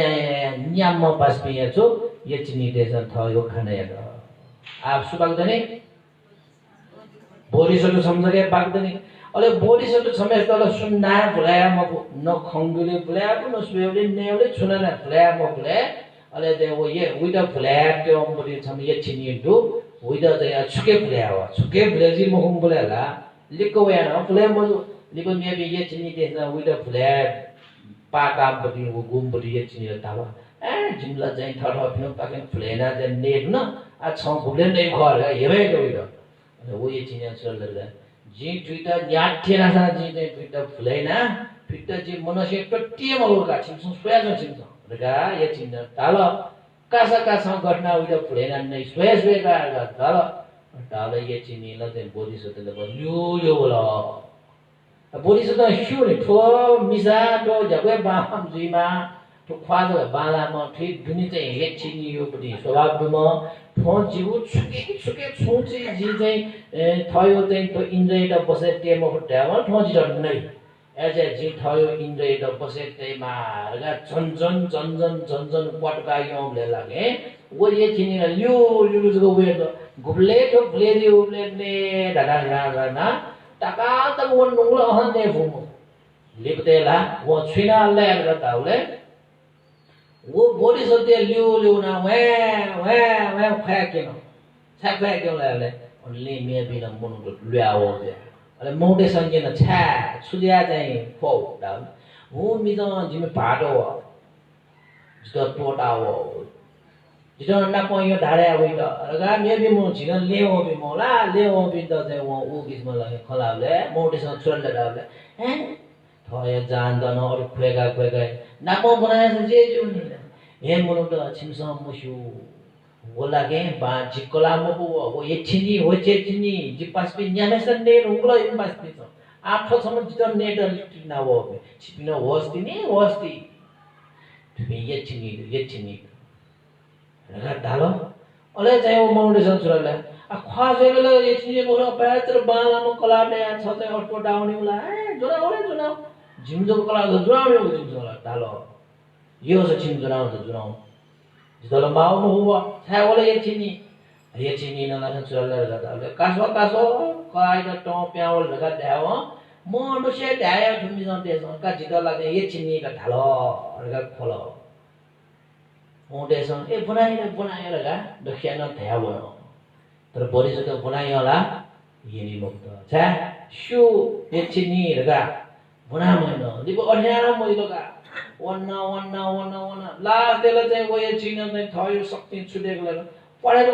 न्याम पास पिए छु ये चिनी देश थयो खाने या आप सुबाग्दने बोरिसो समझके बाग्दने अले बोडी सटो समेत तल सुन्ना भुलाया म न खंगुले भुलाया न सुवेले नेउले छुना भुलाया म भुलाया अले दे वो ये उइदा भुलाया के अम्बडी छम ये छिनी दु उइदा दे छुके भुलाया वा छुके भुलाजी म हम भुलाला लिको या न भुलाया म लिको मेबी ये छिनी दे न उइदा भुलाया पाका बडी वो गुम्बडी ये छिनी तावा ए जिमला चाहिँ थर फिनो पाके भुलेना जे नेट न आ छ भुले नै घर हेबे गइरो वो ये छिनी चलले जी ट्विटर न्याठे रासा जी ने ट्विटर फुलेना ट्विटर जी मनसे टट्टिए मगुका छिमसु स्वेज छिमसु रगा ये छिन ताल कासा घटना उइदा फुलेना नै स्वेज वेगा ताल ताल ये छिनी ल चाहिँ बोडी सतले यो होला बोडी सत हिउ नि ठो मिसा तो जगे बाम जुइमा तो ख्वाज बाला म ठीक दुनी चाहिँ हे छिनी यो पटी स्वभाव दुम ठो जिउ छुके छुची जी चाहिँ थयो चाहिँ तो इन्जय त बसे टेम अफ ट्यावल ठो जी नै ऐसे जी थयो इन्द्र त बसे तेमा रगा झन पटका यो ले लागे वो ये चिनी लियो लियो जो वे गुबले तो ब्ले दियो ब्ले ने दादा ना टाका त वो नुंगला हन ने फुम लिपते ला वो छुना ले गा तावले वो बॉडी सोते लियो ना वे फैके नो फैके ले ले मे भी न मनु तो ल्याओ दे अरे मोटे संगे न छा छुलिया चाहिँ पौ डाल वो मिदो जिमे पाटो जितो टोटा हो जितो न कोयो धारे आवे त रगा मे भी मो छिन ले हो भी मोला ले हो भी त चाहिँ वो उ किस्म लगे खलाले मोटे सँग छोड्ले डाले हैं थय जान्दैन अरु खुएगा न को बनाए जे जुन हे मनु त छिमसम मुसु बोला के बा जिकोला मो वो ये छिनी हो जे छिनी जि पास पे न्यामे सन्ने रुगलो इन पास पे तो आठो सम जितो नेट ना वो छिपिनो होस्ती तुमे ये छिनी रगा डालो अले चाहिँ वो माउन्टेसन सुरले आ ख्वाजेले ये छिनी मोर पैत्र बाला म कलाले छ चाहिँ अटो डाउने उला ए जुना जिमजो कला जुराउने जिमजो डालो यो छ छिम जुराउ जितलो माउ हुआ था वाला ये चिनी न ना चल लगा था कासो काय न टो प्यावल लगा देव म नसे दाया ठुमी जन्ते का जितलो लगे ये चिनी का ढालो लगा खोलो मोटेसन ए बनाए लगा दखिया न था वो तर बडी से बनाए होला ये नि मुक्त छ शु ये चिनी लगा बना मैन दिबो अठ्यारो मै लगा वन्ना लास्ट देला चाहिँ वो ये चिन चाहिँ थयो शक्ति छुटेको ल पढेर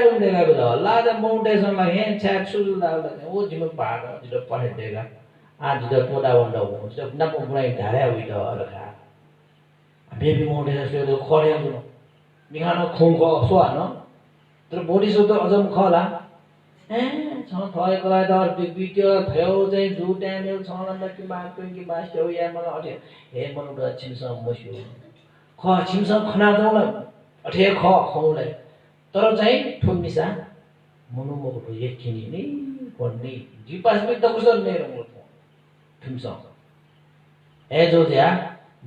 उन्ने गयो लाज माउन्टेसन ला हेन छ्या छुल ला वो जिम पाड जितो पढे देगा आ जितो टोडा वन्डा हो जितो न पुराइ धारे हुइ त रखा बेबी माउन्टेसन से खरे जुनो निखानो खुङको सोहानो तर बडी सो त अझम खला ए छ थएको ला त बिटियो थयो चाहिँ जु ट्यामेल छ न कि मार्किङ मास्टर या मलाई अठे हे मनु र छिमसम मस्यु ख छिमसम खना जाउला अठे खौलाई तर चाहिँ ठुमिसा मनु मको एक किनी नि भन्ने जी पास में त कुछ नै रङ ठुमसम ए जो ज्या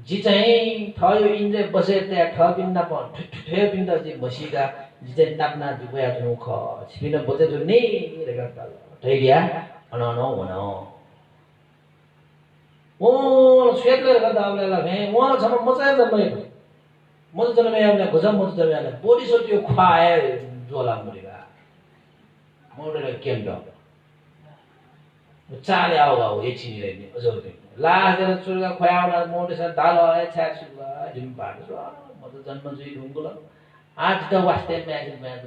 जी चाहिँ थयो इन्जे बसे त्या ठबिन न प ठयो बिन त जी बसिगा जिते नापना जुया जुनु ख छिपिन बोते जु नै रेगा ताल थैया अननो वनो ओ स्वेटले रेगा दावले ला भे वना छम मचाय जमै मज जन्मे आउने गजम मज जन्मे आउने बोडी सोटियो खाए जोला मुरिगा मोडले केन्ड चाले आउ ये छिनी रे नि अजो दे लाजर चुरगा खयाउला मोडे स दाल आए छ्या सुगा जिम बाडो मज जन्म जुइ ढुंगुला आज त वास्ते म्याज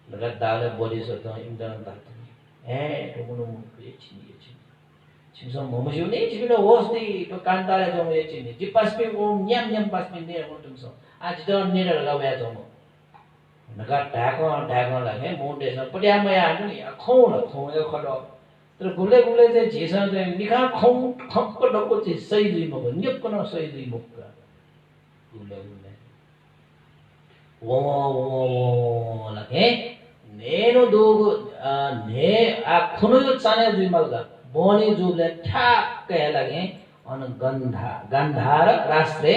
लगा दाले बॉडी से तो इंटरन दात ए तो मनो ये छिनी छिमसम मोमसिउ नि छिबिनो होस्ति तो कान्ताले जम ये छिनी जि पास पे ओ न्याम पास पे ने हो तुमसो आज त नेर लगा वे जम नगा ढाको लागे मोटे स पटिया मया नि खौ यो खडो तर गुले चाहिँ झिसा चाहिँ निखा खौ ठक्क डक्को चाहिँ सही दुई मको न्यक न सही दुई मको गुले वो लगे नेनो दोगो ने आ खुनो यो चाने जुइ मलगा बोनी जुले ठ्याक्क लगे अन गन्धार राष्ट्रे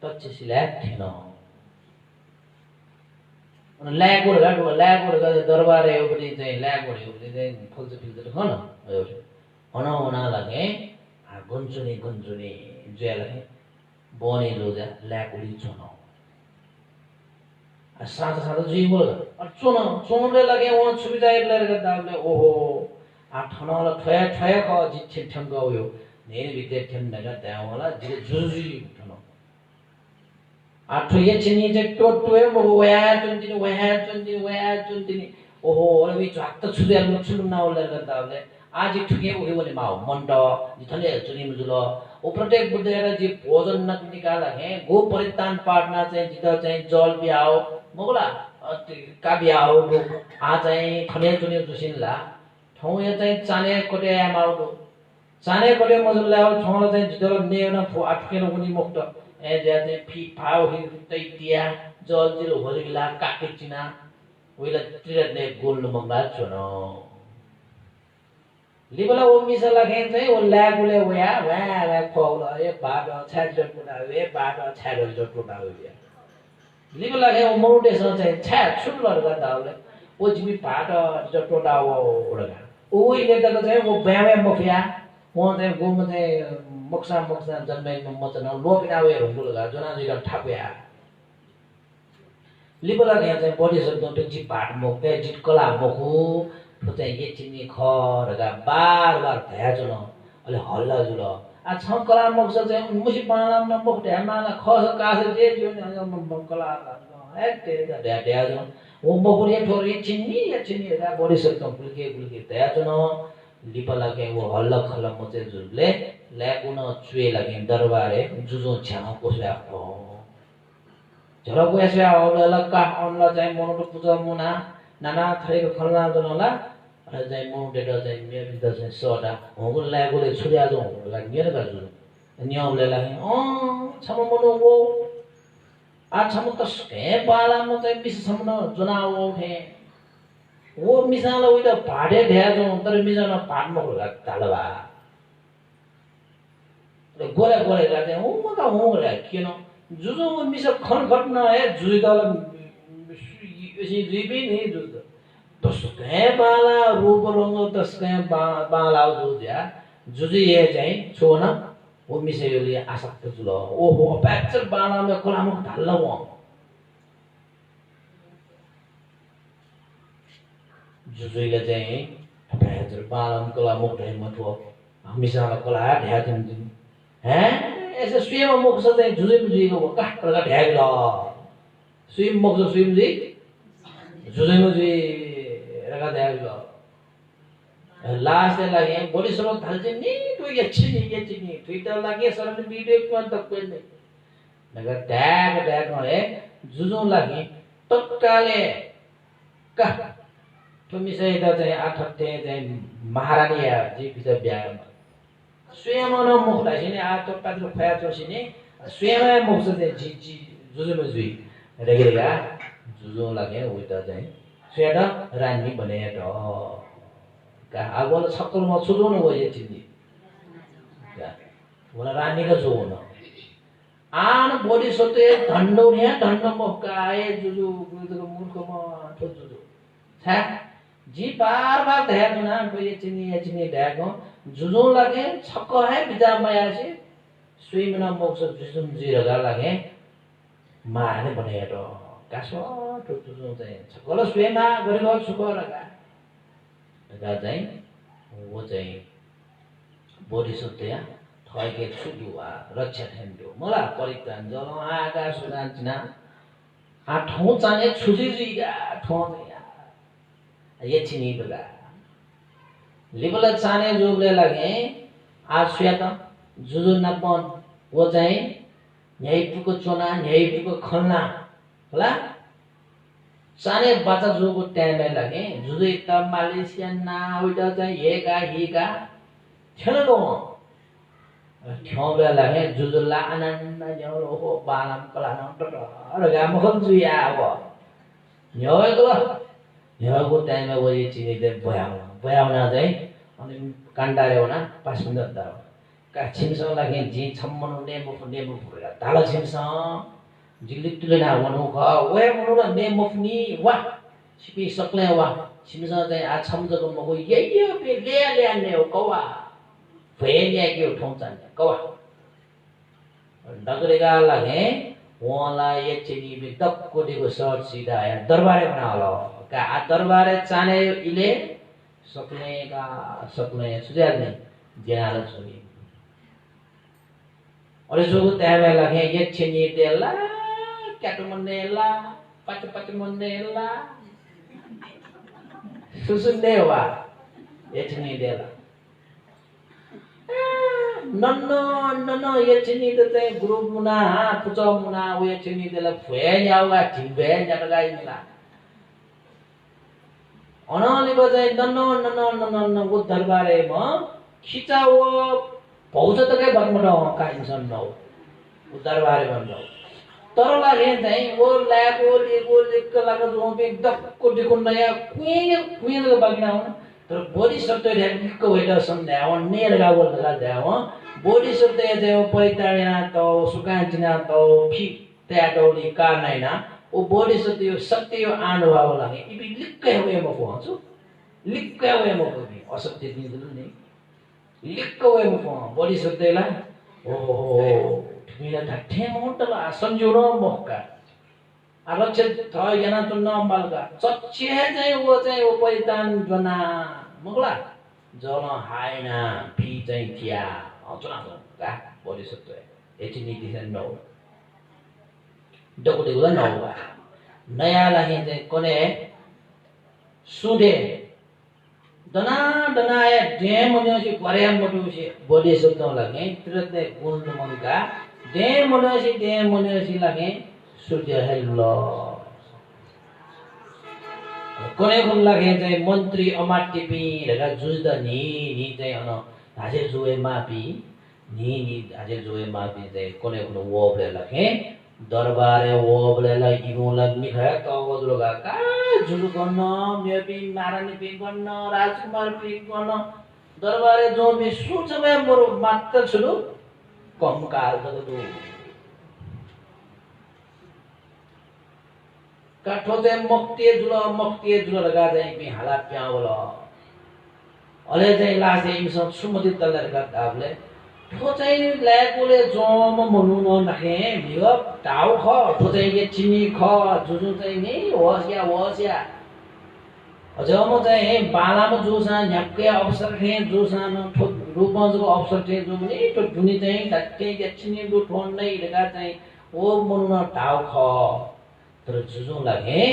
तच्चिसिला थिनो अन ल्यागोर दरबार एउटी चाहिँ ल्यागोर एउटी चाहिँ फुल्छ खन होना लगे आ गुन्जुनी जुया लगे बोनी जुले ल्यागोरी चुनो साँझ जुई बोल चोनले लगे वहाँ सुविधा लगे दाबले ओहो आ ठनला ठया ख जिथे ठंग गयो नेन बिते ठन नगा दावला जिले जुजुई ठनो आ ठये छिनी जे टोटवे मो वया चुन्दिनी ओहो अरबी झ्वाक्क छुदे म छुलु नाउ लगे दाबले आज ठुके ओहे बोले माउ मन्ट जिथले चुनी मुजुलो ओ प्रत्येक बुद्धेर जी भोजन न निकाला है गो परितान पाटना चाहिँ जित चाहिँ जल बियाओ मगला काबियाओ आ चाहिँ खने चुने जुसिनला ठौ या चाहिँ चाने कोटे माउदो चाने कोटे मजुला ठौ चाहिँ जितलो नेउन फो आठकेन पनि मुक्त ए ज्या चाहिँ फी फाउ हि तैतिया जल जिलो होलिला काके चिना ओइला त्रिरत ने गोल्नु मंगला छनो लिबला वो मिसला खेन चाहिँ वो ल्यागुले वया वा खोला ए बाडा छाड पुना वे बाडा छाड पुना वे लिबला खेन वो मोटेस चाहिँ छाड सुलर गर्दा होला वो जिमी बाडा जटोडा वो उडगा ओ इले त चाहिँ वो ब्यामे मफिया वो चाहिँ गोम चाहिँ मोक्सा जन्मे मचन लोपिना वे रुल गा जना जिगा ठाप्या लिबला खेन चाहिँ बडी सक्दो टि पाट मोके जित कला मोखु चाहिँ ये चिनी खरगा बार भ्याजन अलि हल्ला जुल आ छ कला मक्स चाहिँ मुसी पाला न मुख ढ्यामाला खस कास जे जो न कला एते ढ्याजन वो मकुरी ठोरी चिनी रा बडी सक्दो गुलके ढ्याजन लिपला के वो हल्ला खल्ला मचे जुले ल्याकुन चुए लागि दरबारे जुजो छ्याउ कोसला हो झरको यसया औला का अनला चाहिँ मनोट पूजा मुना नाना थरीको खल्ला जनला चाहिँ मोटेर चाहिँ मेरो त चाहिँ सडा होगु लागोले छुर्या जो लागि मेरो गाजु नियमले लागि छम मनो वो आ छम त स्के बाला म चाहिँ मिस छम न जनाओ थे वो मिसाला उइदा भाडे ढ्या जो तर मिसाला पाट म होला तालबा र गोले गाते हो म त हो रे किन जुजु मिस खनखट न है जुइ दल यसि जुइ पनि नि जुज तस्कै बाला रूप रंग तस्कै बाला जुज्या जुजु ये चाहिँ छोन वो मिसेले आसक्त जुल ओ हो प्याचर बाला में कोलाम ढल्ला वो जुजुले चाहिँ प्याचर बाला में कोलाम ढै मथो मिसाला कोला ढ्या दिन हैं ऐसे स्वयं मुख से चाहिँ जुजुजी को काटका ढ्या ल स्वयं मुख से स्वयं जी जुजुजी रगा ढ्या ल लास्ट लागि बडी स्रोत थाल्छ नि तो ये चिनी ट्विटर लागि सरले भिडियो कोन त कोइन नगर ट्याग है जुजु लागि तत्काले का तुमी चाहिँ त चाहिँ आठते चाहिँ महारानी जी भित्र ब्याम स्वयं न मुख लासिने आ त पात्र खया चोसिने स्वयं मुख से जी जुजु जुइ रेगेगा जुजु लागि उता चाहिँ स्वेदा रानी बने त का आगोला छक्कर म छुदोन हो ये चिन्दी का वला रानी का जोन आन बॉडी सोते धंडोनिया धंड मकाए जुजु गुदको मूर्ख म जुजु छ जी बार ध्यान ना को ये चिनी ध्यान जुजु लागे छक्क है बिजा माया से स्विम न मोक्ष जुजु जी रगा लागे माने बने त कासो त जुजु चाहिँ छक्कल स्वेमा गरेको सुख रगा गा चाहिँ वो चाहिँ बडी सोत्या थैके छुदुवा रक्षा थेन्डो मला परित्राण जल आगा सुदान्चिना आ ठौ चाने छुजिजिगा ठौ या ये छिनी बगा लिबल चाने जोगले लागे आ स्वेत जुजु नपन वो चाहिँ न्यायपुको चोना न्यायपुको खल्ना होला साने बाचा जोगो टाइमले लागे जुजु त मलेसिया ना उइदा चाहिँ हेगा छलो ठौबे लागे जुजु ला आनन्द न्यारो हो बालाम कला न र गा मखम जुया अब न्यागो टाइममा वइ चिने दे बयाउना चाहिँ अनि काण्डारे होना 5 मिनेट दा का छिमसँग लागे जी छम्मन नेमो फुरेगा ताला छिमसँग जिलितुले ना वनु खा वे वनु र ने मफनी वा सिपि सकले वा सिमसा चाहिँ आ छमजको मको ये पे ले ने हो कवा फेलिया के ठौं चान कवा नगरेगा लागे वला ये चिनी बि तक कोडीको सर्ट सीधा या दरबारे बना लो का आ दरबारे चाने इले सकले सुजात ने जेनाल सुनी और जो त्यावे लागे ये चिनी देला Katu menela, pacu menela, susun dewa, ya cini dela. No, ya cini dete grup muna, pucau muna, ya cini dela, fuenya wa, timben ya kagai mila. Ono liba jai no, वो दरबारे में खिचा वो बहुत तक है बंद का इंसान ना वो दरबारे बंद तर लागे चाहिँ वो ल्यागो लेको लेक लागा जो पे दक्को देखो नया कुइन को बागिना हो तर बोधिसत्व लिक्क वेदा संध्याव नेलगा वलगा जाव बोधिसत्व जे परितारिना तो सुकांचिना तो फि त्याडोली का नाइना ओ बोधिसत्व सत्य अनुभव लागे इबि लिक्क वे म पहुंचु लिक्क वे म पनि असत्य दिनु नि लिक्क वे म बोधिसत्वला ओ ठिला ठ्याम होटला संजुरो मक्का आरक्षित था yana tunna malga चच्चे चाहिँ वो परितान जना मगला जल हाइना फी चाहिँ थिया अचना का बोधिसत्व एटी नीति चाहिँ नौ डको देउला नौ नयाँ लागि चाहिँ कोने सुदे दना दनाए डेम मनुष्य पर्याम मनुष्य बोधिसत्व लागि त्रिते गुण मंगा डेम मनुष्य लागि सूर्य हेल्लो कोने कोन लागे चाहिँ मन्त्री अमाटिपी रगा जुज्दा नि चाहिँ अन हाजे जुए मापी नि हाजे जुए मापी चाहिँ कोने कोन वोबले लागे दरबारे वोबले ला इगोला मिखा तगोलगा का जुलु गर्न मेपी महारानी पी गर्न राजकुमार पी गर्न दरबारे जो मे सुचमे मोर मात्र छुलु कम काल दगदु काठोते मक्तिए जुल लगा जाए भी हालात क्या बोला अले चाहिँ लासे इमसँग सुमति तल्ला गाबले ठो चाहिँ ल्याकोले जोम मनु न नखे भिग टाउ ख ठो चाहिँ के चिनी ख जुजु चाहिँ नि वस्या अझम चाहिँ बालामा जोसा झ्याक्के अवसर थे जोसा न ठो रूपमजको अवसर थे जो नि तो दुनी चाहिँ धक्के के चिनी दु ठोन नै लगा चाहिँ ओ मनु न टाउ ख तर जुजु लागे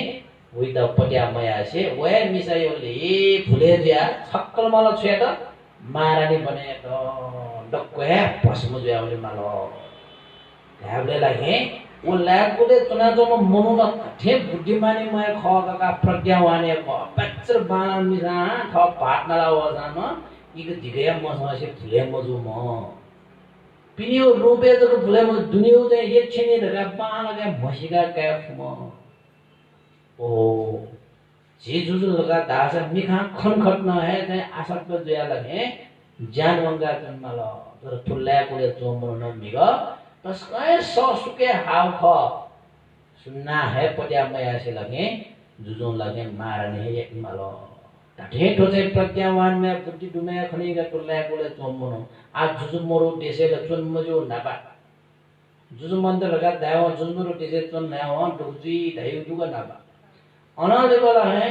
उइ त पट्या मया से वे मिसायोले फुले दिया छक्कल मला छेट महारानी बने त डक्के पसमु ज्याउले मालो ढाबले लागे ओ ल्याकुले चुना जो मनु न ठे बुद्धिमानी मय खका प्रज्ञावाने ख पच्चर बाला मिसा थ पाटनाला वजान इक दिगया मसँग से फुले मजु म पिनियो रुपे जको फुले म दुनियो चाहिँ एक छिने ढका बाला के मसिका कैफ म ओ जी जुजु लगा दास मिखा खनखट न है चाहिँ आसक्त जया लगे ज्ञान वंगा जन्मल तर फुल्ला कुले चोमरो न मिग तस्कै ससुके हाउ ख सुन्ना है पट्या मया से लगे जुजु लगे मारने एक मालो ढेठो चाहिँ प्रज्ञावान में बुद्धि डुमे खनिगा फुल्ला कुले चोमरो आज जुजु मोरो देशे ल चोन्मजो नापा जुजु मन्द लगा दाव जुजु मोरो देशे चोन नाव दुजी धाइ दुगा नापा अनाले वाला है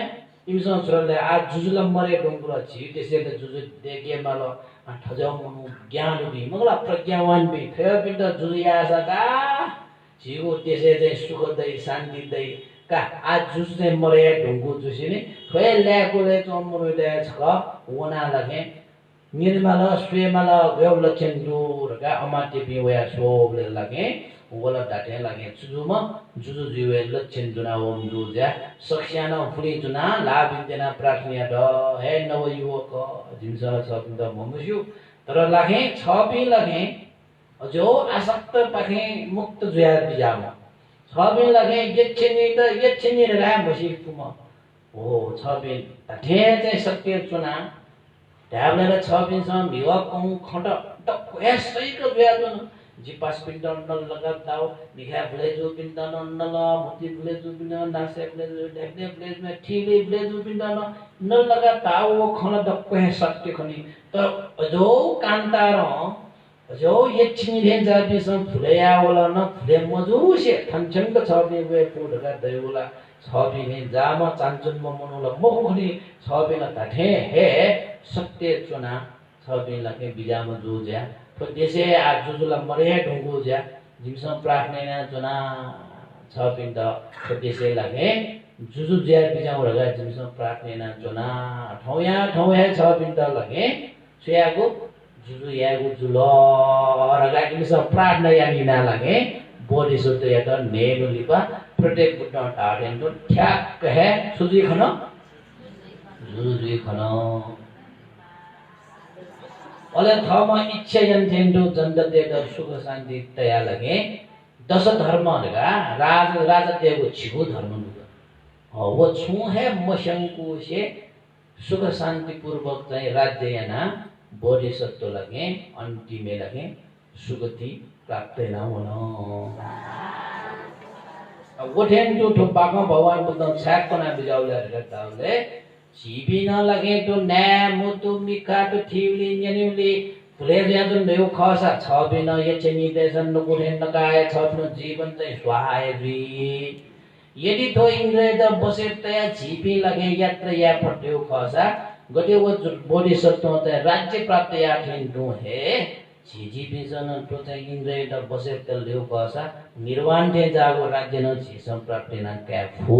इमसँग छोराले आज जुजुला मरे डोंगुरा छी त्यसैले जुजु देखे मालो ठजाउ मनु ज्ञान भी मगला प्रज्ञावान भी थयो पिण्ड जुजिया सका जीवो त्यसै चाहिँ सुख दै शान्ति दै का आज जुजु चाहिँ मरे डोंगु जुसिने थय ल्याकोले चमरो दे छ वना लगे निर्मल स्वेमल गयो लक्षण दूर का अमाते भी वया सोबले लगे वला डाटे लगे जुजुमा जुजु जीवे लक्षण जुना ओम दुजा सख्याना फुली जुना लाभिन्देना प्रार्थना द हे नव युवक जिमसा सबिन्द ममुसु तर लगे छपी लगे जो आसक्त पाखे मुक्त जुया बिजामा छपी लगे यच्छिनी रा बसी कुम ओ छपी ठे चाहिँ सत्य चुना ढाबले छपिन सम विवाह कौ खट टक यसैको जुया जुन जिपास पिण्डन नल लगा दाउ निखा भले जो पिण्डन नल मोती भले जो पिण्डन नासे भले जो ढेक्ने भले में ठीले भले जो पिण्डन नल लगा दाउ वो खन दक्को सत्य खनि त जो कान्तार जो यच्छिनी रे जाबि सम फुलेया होला न फुले मजु से थनछंग छबे वे पुडका दैवला छबि ने जाम चान्चुन मनुला मोखनि छबि न ताठे हे सत्य चुना छबि लके बिजाम जुज्या तो देशे आज जुजुला मरे ढुंगु ज्या जिमसम प्रार्थना चुना छबि त देशे लगे जुजु ज्या बिजाम रगा जिमसम प्रार्थना चुना ठौया छबि त लगे सुयागु जुजु यागु जुलो रगा जिमसम प्रार्थना यानिना लगे बोडी सुत या त नेलु लिपा प्रत्येक बुट्टा टाडेन तो ठ्याक है सुजी खन जुजु खन अले थमा इच्छा जन्थेन्दो जन्दते द सुख शान्ति तया लगे दश धर्म लगा राजा देवको छिगु धर्म लगा वो छु है मशंकु से सुख शान्ति पूर्वक चाहिँ राज्य याना बोधिसत्व लगे अन्तिमे लगे सुगति प्राप्त नहुन गोठेन जो ठुप्पाको भगवान बुद्ध छ्याकना बिजाउले रहताउले छिबी नलगे तो न्या मुतु मिखा तो ठिउली न्यानिउली फुलेर यादु नेउ खसा छबिन यचेनी देशन गोठेन नकाय छप्नु जीवन चाहिँ स्वाहाय दुई यदि तो इंद्रिय द बसे तया झीपी लगे यात्र या फट्यो खसा गटे वो बोधिसत्व त राज्य प्राप्त या ठिन्दु हे झीजी बिजन तो चाहिँ इंद्रिय द बसे त ल्यौ खसा निर्वाण थे जागो राज्य न झीसम प्राप्त न क्याफु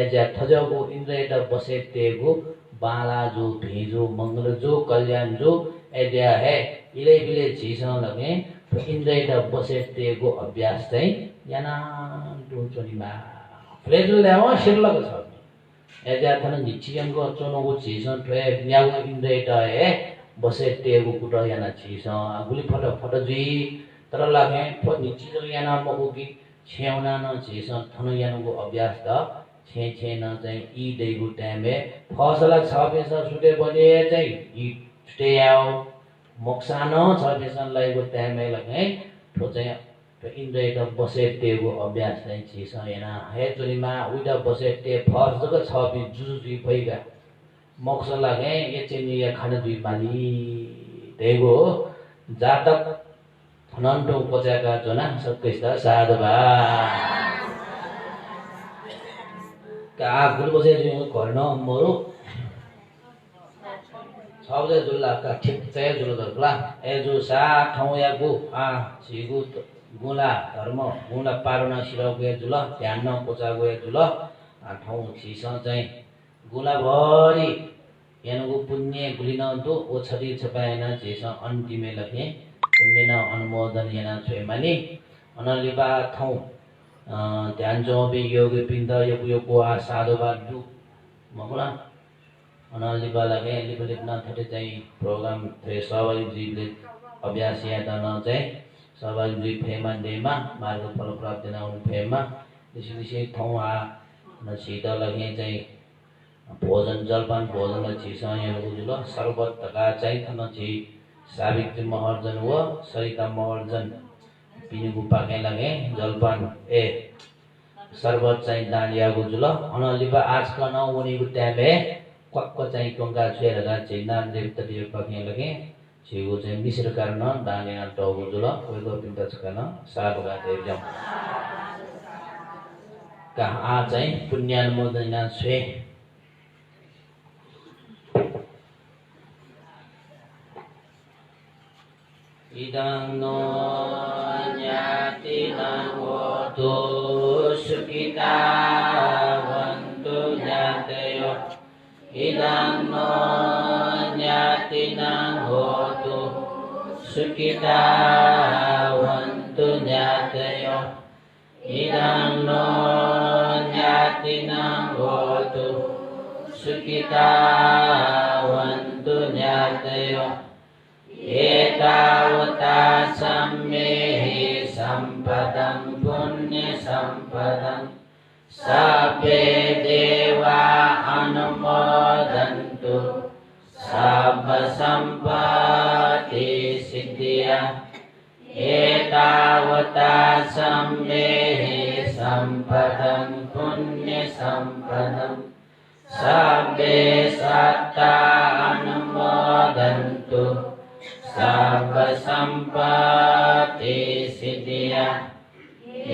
एजा थजगो इंद्रिय द बसे तेगो बाला जो भेजो मंगल जो कल्याण जो एजा है इले बिले झीसम लगे तो इंद्रिय द बसे तेगो अभ्यास चाहिँ याना दोचोनीमा फ्लेजल ल्यावा शिरलग छ एजा थन निचियंगो चोनोगो छिसन ट्रे न्यागो इन्डेटा ए बसे तेगो कुट याना छिस गुली फट फट जी तर लागे फ निचिजल याना मगोगी छेउना न छिस थन यानको अभ्यास त छे छे न चाहिँ इ देगो टाइमे फसला छबेस सुटे बने चाहिँ इ स्टे आउ मोक्सान छबेसन लाइगो टाइमे लगे तो चाहिँ इंद्रिय द बसे तेगो अभ्यास चाहिँ छिस याना हे चोरीमा उइदा बसे ते फर्स्ट जग छबि जुजुजी भइगा मोक्ष लागे ये चाहिँ या खान दुई पानी तेगो जातक नन्टो पचाका जना सक्कैस साधुबा का गुरु बसे गर्न मरो छबले जुल्ला का ठीक चाहिँ जुल्ला दला ए जो सा ठाउँ या गु आ छिगु गुला धर्म गुला पारुना सिराउ गए जुल ध्यान न कोचा गए जुल ठाउँ छिस चाहिँ गुला भरि यानको पुण्य गुलिन तो ओ छरी छपाएन छिस अन्तिमे लखे पुण्य न अनुमोदन याना छेमानी अनलिबा ठाउँ ध्यान जो बे योग पिण्ड यो आ साधुबा दु मगुला अनलिबा लगे लिबलिबना थटे चाहिँ प्रोग्राम थे सबै जीवले अभ्यास यादन चाहिँ सबै दुई फेमा देमा मार्ग फल प्राप्त नहुने फेमा त्यसै ठाउँ आ नछिट लगे चाहिँ भोजन जलपान भोजन छिस यहाँ जुल सर्वत तका चाहिँ थन छि सावित्री महर्जन व सरिता महर्जन पिनुगु पाके लगे जलपान ए सर्वत चाहिँ दानियागु जुल अनलिबा आज का न उनीगु टाइमे क्वक्क चाहिँ टोंगा छेरगा चाहिँ नाम देवता देव पाके लगे छिगो चाहिँ मिश्र कारण दानिया टगु जुल वेगो पिन्त छकन साबगा देव का आ चाहिँ पुण्यानुमोदन छे इदं नो ज्ञातिनं होतु सुखिता वन्तु ज्ञातयो इदं नो ज्ञातिनं होतु सुखिता वन्तु ज्ञातयो इदं नो ज्ञातिनं होतु सुखिता वन्तु ज्ञातयो एतावता सम्मेहि सम्पदं पुण्य सम्पदं सभ्ये देवा अनुमोदन्तु सब्ब सम्पत्ति सिद्धिया एतावता सम्मेहि सम्पदं पुण्य सम्पदं सभ्ये सत्ता अनुमोदन्तु सर्व संपत्ति सिद्धिया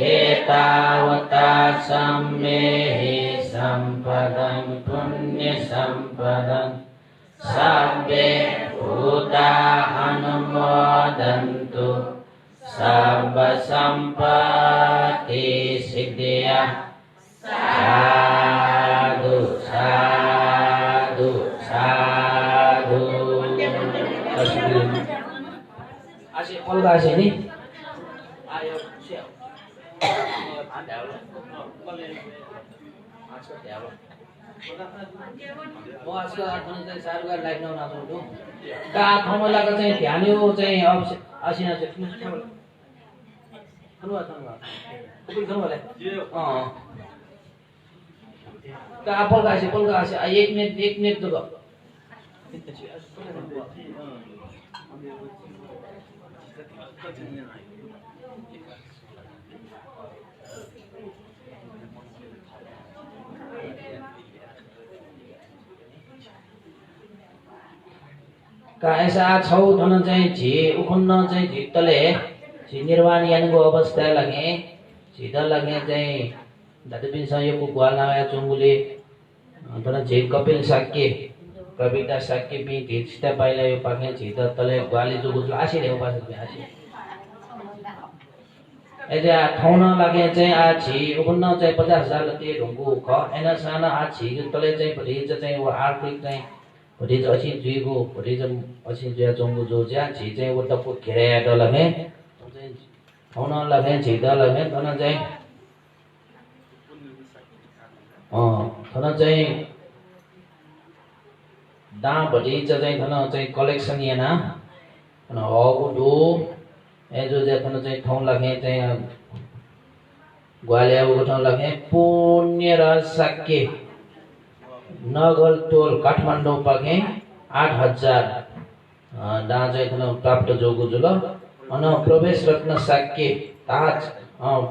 एतावता सम्मेहि सम्पदं पुण्य सम्पदं सभ्ये भूता अनुमोदन्तु सर्व संपत्ति सिद्धिया साधु साधु साधु आसे पल्ला आसे नि आयो से आडाउ मले आजको त्यालो म आजको आफन चाहिँ सारुगा लाइक न नाचो का ठाउँमा लागेको चाहिँ ध्यान यो चाहिँ आसिना चाहिँ खनुवा खनुवा कुन खनुवाले Ka polka asi, एक मिनट तो go. का ऐसा छौ धन चाहिँ झि उखुन्न चाहिँ झिक्तले झि निर्वाण यानको अवस्था लगे झिदा लगे चाहिँ दादबिन संयोगको ग्वालनाया चुङ्गुले धन झि कपिल साक्य कविता साक्य बि झिस्ता पाइला यो पाखे झिदा तले ग्वाली जुगुल आसी रे उपास आसी एजा ठौन लगे चाहिँ आ झि उखुन्न चाहिँ 50,000 लते ढुङ्गु ख एना साना आ झि तले चाहिँ भरिज चाहिँ वो आर्थिक चाहिँ भरिज अछि जुइगु भरिज अछि जुया चंगु जो ज्या झि चाहिँ वो टपु घेरे ड लगे ठौन लगे झिदा लगे धन चाहिँ धन चाहिँ दा भरिज चाहिँ धन चाहिँ कलेक्सन याना न हगु दो ए जो जे धन चाहिँ ठौ लगे चाहिँ ग्वालिया को ठौ लगे पुण्य र सके नगल टोल काठमाडौँ पाखे 8,000 दा चाहिँ धन प्राप्त जोगु जुल अन प्रवेश रत्न साक्य ताज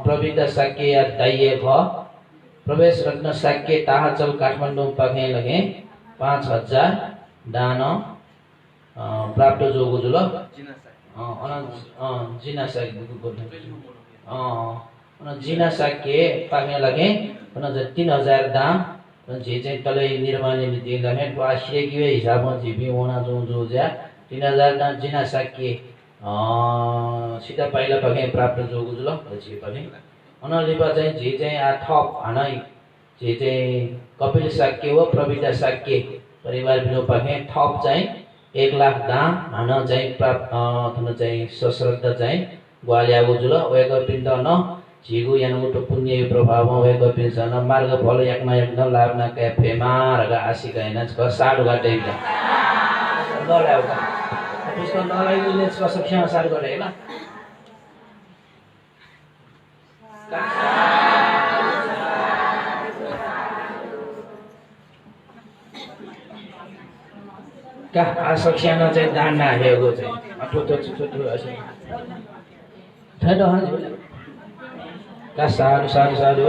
प्रविता साक्य या दाइए ख प्रवेश रत्न साक्य ताहचल काठमाडौँ पाखे लगे 5,000 दान प्राप्त जोगु जुल जिना जिना साक्य पाखे लगे 3,000 दाम जे चाहिँ तले निर्माण नीति लगे वासिए के हिसाब में जीबी होना जो ज्या 3,000 दाम जिना साक्य सीधा पाइला पाखे प्राप्त जोगु जुल छि पनि अनलिपा चाहिँ जे चाहिँ आ थप हानै जे चाहिँ कपिल साक्य व प्रविता साक्य परिवार बिलो पाखे थप चाहिँ 1 लाख दाम हान चाहिँ प्राप्त थन चाहिँ सश्रद्ध चाहिँ ग्वालियाको जुल वेग पिण्ड न झिगु यानको पुण्य प्रभाव वेग पिण्ड न मार्ग फल एकमा एक न लाभना के फेमार गा आशिक हैन छ साडु गाटे ललाउ त्यसको नलाइले छ सक्षम सार गरे हैन का आसक्षण चाहिँ दान नाहेको चाहिँ छोटो असि ठडो हजुर का सारु सारु सारु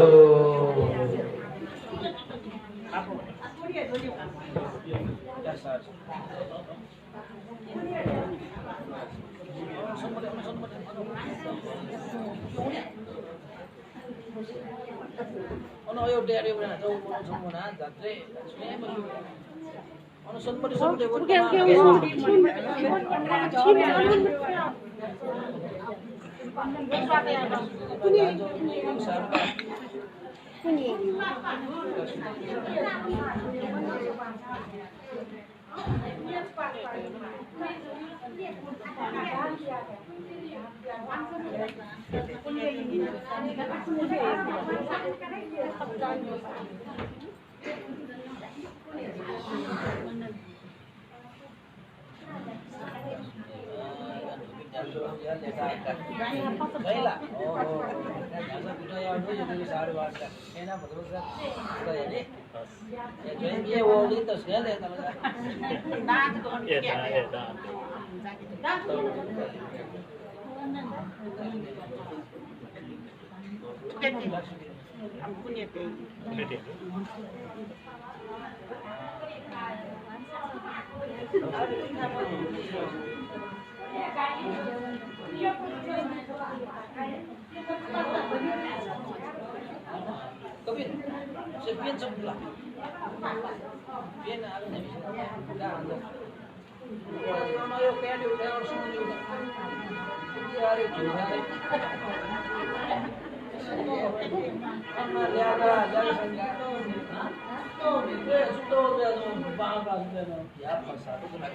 ono yo dere bana to mo na jatre ono sonpati sonpati Kevin, sepian sebelah. Pian ada ni. Dah ada. Kalau yo kayak dia udah harus semua juga. Dia hari juga. Amma dia ada jadi senjata. Itu dia tu bangga dia. Ya pasal tu nak.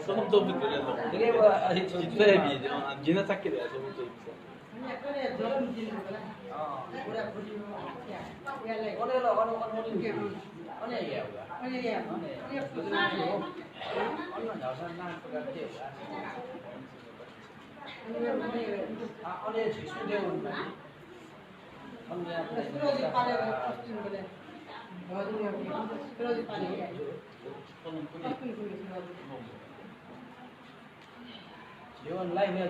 sono molto bello. Doveva devi, gira sacche da sono molto अनि झिसुले उन्ना फिरोजी पालेको costing बोले फिरोजी पालेको जीवन life में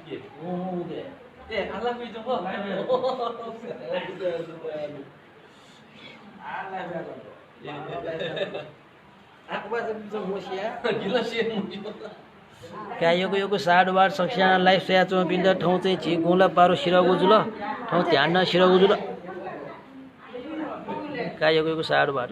ये ओ दे ए आला भी जो लाइफ में आला में आकबा जो मोसिया गिला से क्या यो साडवार सक्सिया लाइफ सेया चो बिन्द ठाउँ चाहिँ झि गुला पारो सिरगु जुल ठाउँ ध्यान न सिरगु जुल क्या यो साडवार